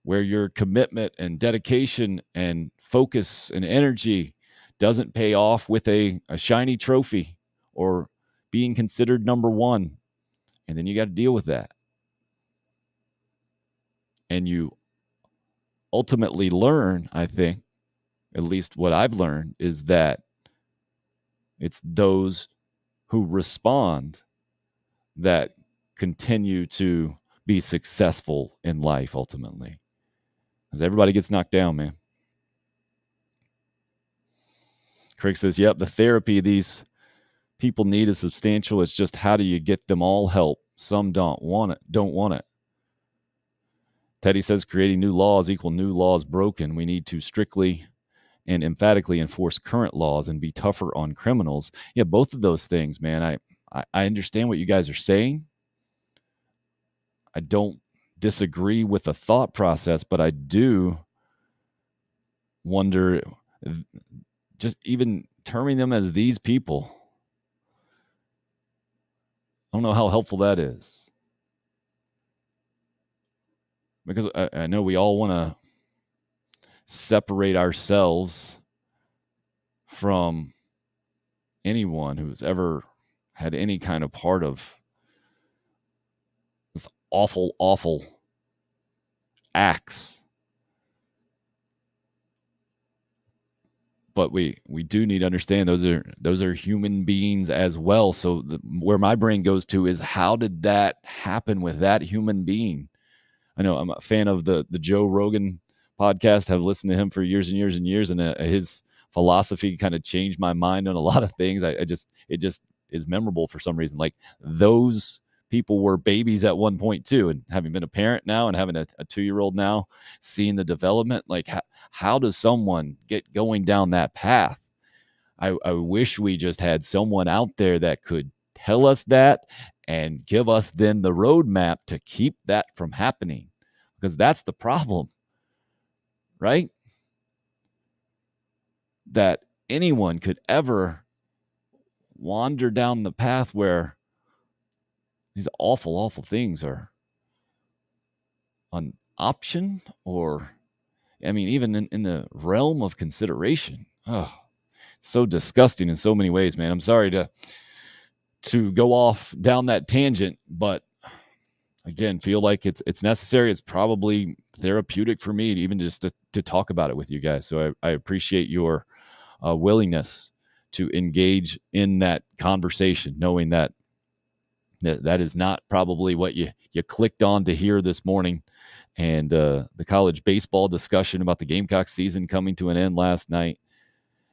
where your commitment and dedication and focus and energy doesn't pay off with a shiny trophy or being considered number one. And then you got to deal with that. And you ultimately learn, I think, at least what I've learned, is that it's those who respond that continue to be successful in life ultimately. Because everybody gets knocked down, man. Craig says, yep, the therapy these people need is substantial. It's just how do you get them all help? Some don't want it. Teddy says creating new laws equal new laws broken. We need to strictly and emphatically enforce current laws and be tougher on criminals. Yeah, both of those things, man. I understand what you guys are saying. I don't disagree with the thought process, but I do wonder, just even terming them as these people, I don't know how helpful that is. Because I know we all want to separate ourselves from anyone who's ever had any kind of part of this awful, awful acts. But we do need to understand those are human beings as well. So where my brain goes to is, how did that happen with that human being? I know I'm a fan of the Joe Rogan podcast. Have listened to him for years and years and years, and his philosophy kind of changed my mind on a lot of things. It is memorable for some reason. Like those people were babies at one point too, and having been a parent now and having a 2-year-old now, seeing the development, like how does someone get going down that path? I wish we just had someone out there that could tell us that and give us then the roadmap to keep that from happening, because that's the problem, right? That anyone could ever wander down the path where these awful, awful things are an option, or, I mean, even in the realm of consideration. Oh, so disgusting in so many ways, man. I'm sorry to go off down that tangent, but again, feel like it's necessary. It's probably therapeutic for me to even just to talk about it with you guys. So I appreciate your willingness to engage in that conversation, knowing that is not probably what you clicked on to hear this morning. And the college baseball discussion about the Gamecock season coming to an end last night.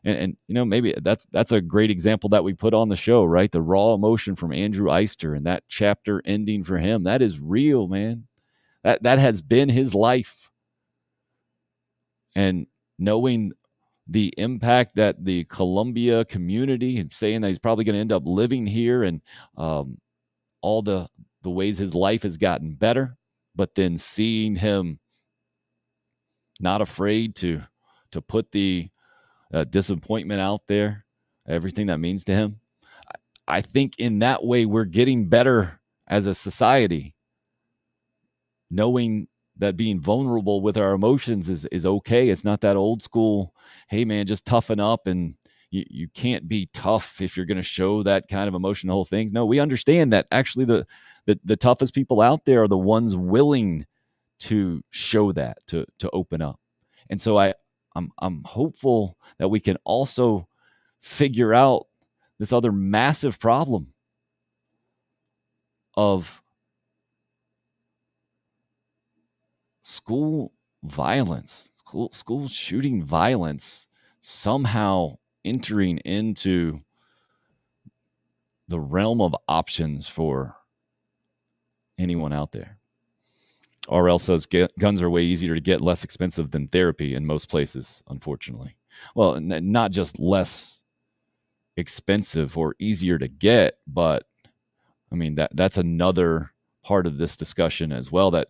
And maybe that's a great example that we put on the show, right? The raw emotion from Andrew Eister and that chapter ending for him. That is real, man. That has been his life. And knowing the impact that the Columbia community, and saying that he's probably going to end up living here, and all the ways his life has gotten better, but then seeing him not afraid to put the disappointment out there, everything that means to him. I think in that way, we're getting better as a society, knowing that being vulnerable with our emotions is okay. It's not that old school, hey man, just toughen up, and you can't be tough if you're going to show that kind of emotional things. No, we understand that actually the toughest people out there are the ones willing to show that, to open up. And so I'm hopeful that we can also figure out this other massive problem of school violence, school shooting violence somehow entering into the realm of options for anyone out there. RL says guns are way easier to get, less expensive than therapy in most places, unfortunately. Well, not just less expensive or easier to get, but I mean, that's another part of this discussion as well that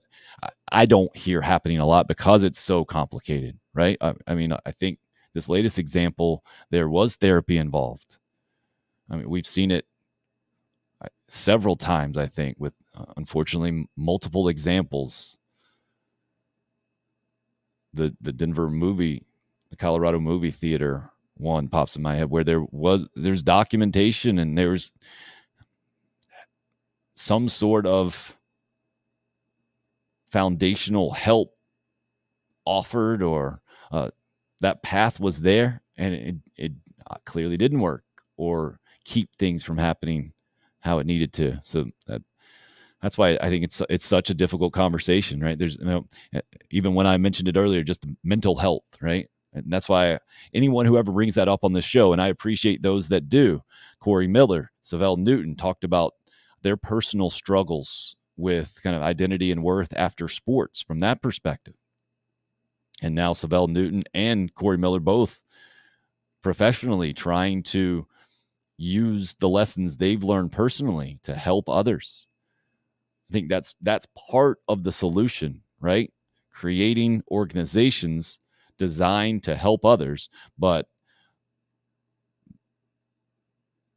I don't hear happening a lot because it's so complicated, right? I mean, I think this latest example, there was therapy involved. I mean, we've seen it several times, I think, with unfortunately multiple examples. The Denver movie, the Colorado movie theater one pops in my head, where there's documentation and there's some sort of foundational help offered, or that path was there, and it clearly didn't work or keep things from happening how it needed to. So that's why I think it's such a difficult conversation, right? There's even when I mentioned it earlier, just mental health, right? And that's why anyone who ever brings that up on this show, and I appreciate those that do, Corey Miller, Savell Newton, talked about their personal struggles with kind of identity and worth after sports from that perspective. And now Savell Newton and Corey Miller both professionally trying to use the lessons they've learned personally to help others. I think that's part of the solution, right? Creating organizations designed to help others, but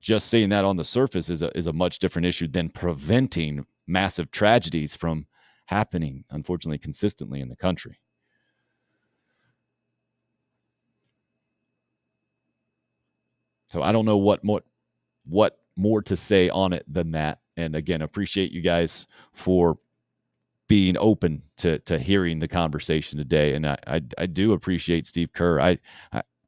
just saying that on the surface is a much different issue than preventing massive tragedies from happening, unfortunately, consistently in the country. So I don't know what more to say on it than that. And again, appreciate you guys for being open to hearing the conversation today. And I do appreciate Steve Kerr.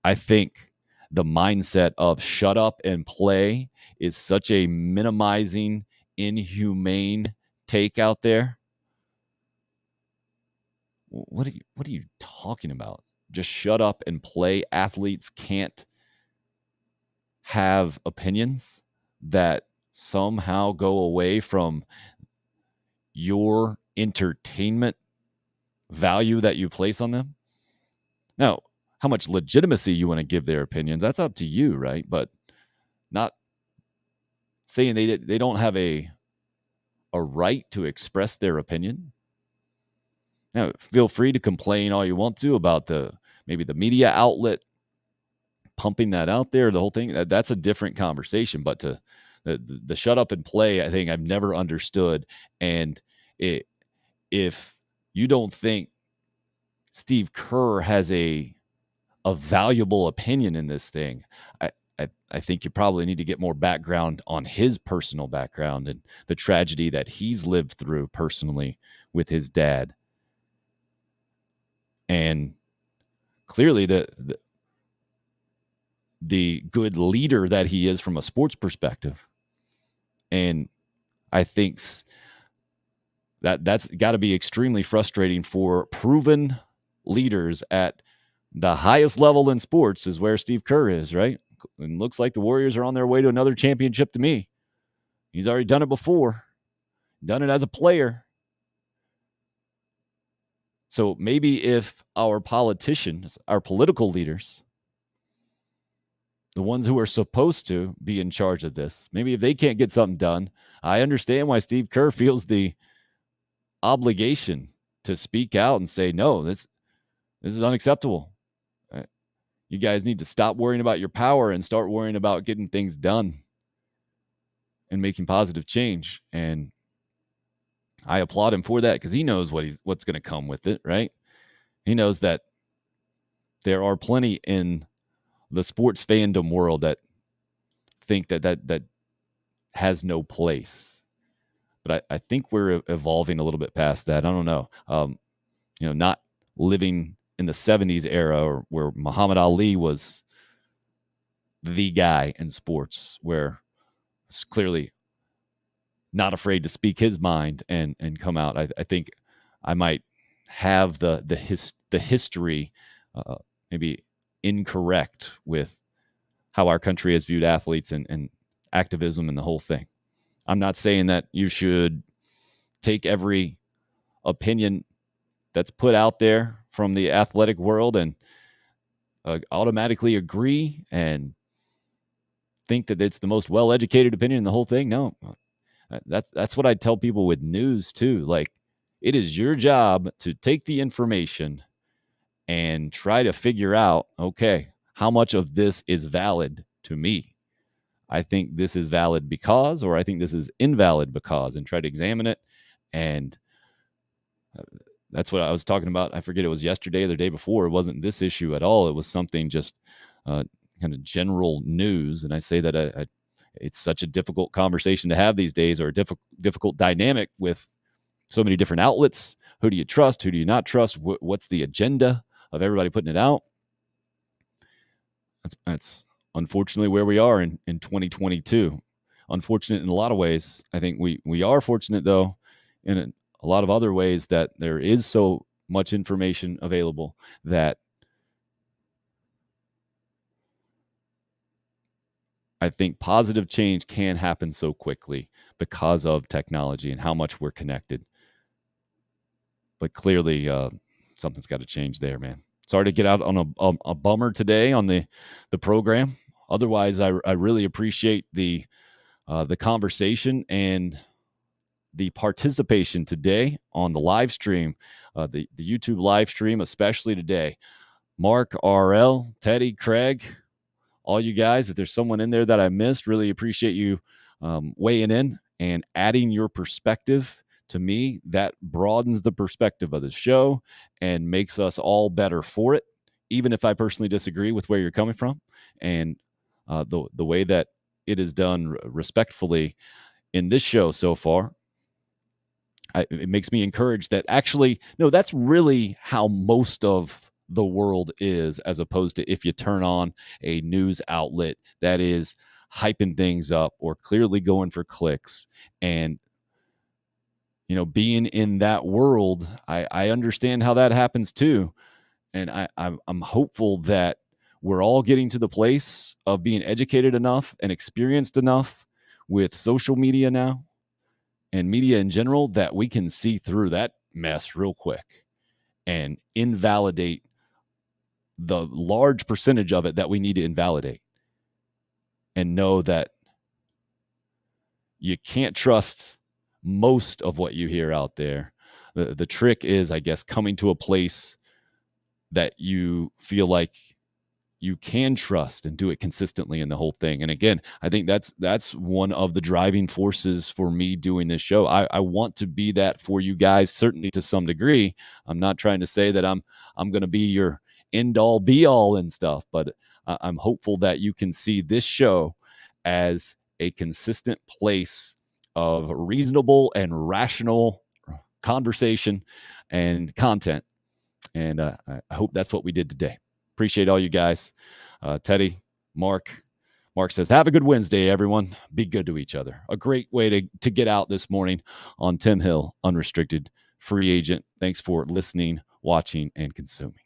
I think the mindset of shut up and play is such a minimizing, inhumane take out there. What are you talking about? Just shut up and play. Athletes can't have opinions. that somehow go away from your entertainment value that you place on them. Now, how much legitimacy you want to give their opinions, that's up to you, right? But not saying they don't have a right to express their opinion. Now, feel free to complain all you want to about maybe the media outlet pumping that out there, the whole thing. That's a different conversation. But the shut up and play, I think I've never understood. And if you don't think Steve Kerr has a valuable opinion in this thing, I think you probably need to get more background on his personal background and the tragedy that he's lived through personally with his dad. And clearly the good leader that he is from a sports perspective. And I think that's got to be extremely frustrating for proven leaders at the highest level in sports, is where Steve Kerr is, right? And looks like the Warriors are on their way to another championship to me. He's already done it before, done it as a player. So maybe if our politicians, our political leaders, the ones who are supposed to be in charge of this, maybe if they can't get something done, I understand why Steve Kerr feels the obligation to speak out and say, no, this is unacceptable. You guys need to stop worrying about your power and start worrying about getting things done and making positive change. And I applaud him for that, because he knows what's going to come with it, right? He knows that there are plenty in the sports fandom world that think that has no place. But I think we're evolving a little bit past that. I don't know. Not living in the 70s era where Muhammad Ali was the guy in sports, where it's clearly not afraid to speak his mind and come out. I think I might have the history maybe incorrect with how our country has viewed athletes and activism and the whole thing. I'm not saying that you should take every opinion that's put out there from the athletic world and automatically agree and think that it's the most well-educated opinion in the whole thing. No, that's what I tell people with news too. Like, it is your job to take the information and try to figure out, okay, how much of this is valid to me? I think this is valid because, or I think this is invalid because, and try to examine it. And that's what I was talking about. I forget, it was yesterday or the day before. It wasn't this issue at all. It was something just kind of general news. And I say that it's such a difficult conversation to have these days, or a difficult dynamic with so many different outlets. Who do you trust? Who do you not trust? What's the agenda of everybody putting it out? That's unfortunately where we are in 2022. Unfortunate in a lot of ways. I think we are fortunate, though, in a lot of other ways, that there is so much information available that I think positive change can happen so quickly because of technology and how much we're connected. But clearly, something's got to change there, man. Sorry to get out on a bummer today on the program. Otherwise, I really appreciate the conversation and the participation today on the live stream, the YouTube live stream, especially today. Mark, RL, Teddy, Craig, all you guys, if there's someone in there that I missed, really appreciate you weighing in and adding your perspective. To me, that broadens the perspective of the show and makes us all better for it, even if I personally disagree with where you're coming from. And the way that it is done respectfully in this show so far, it makes me encouraged that actually, no, that's really how most of the world is, as opposed to if you turn on a news outlet that is hyping things up or clearly going for clicks. And being in that world, I understand how that happens too. And I'm hopeful that we're all getting to the place of being educated enough and experienced enough with social media now and media in general that we can see through that mess real quick and invalidate the large percentage of it that we need to invalidate, and know that you can't trust most of what you hear out there. The trick is, I guess, coming to a place that you feel like you can trust and do it consistently in the whole thing. And again, I think that's one of the driving forces for me doing this show. I want to be that for you guys, certainly to some degree. I'm not trying to say that I'm going to be your end all be all and stuff, but I'm hopeful that you can see this show as a consistent place of reasonable and rational conversation and content. And I hope that's what we did today. Appreciate all you guys. Teddy, Mark says, have a good Wednesday, everyone. Be good to each other. A great way to get out this morning on Tim Hill, unrestricted free agent. Thanks for listening, watching, and consuming.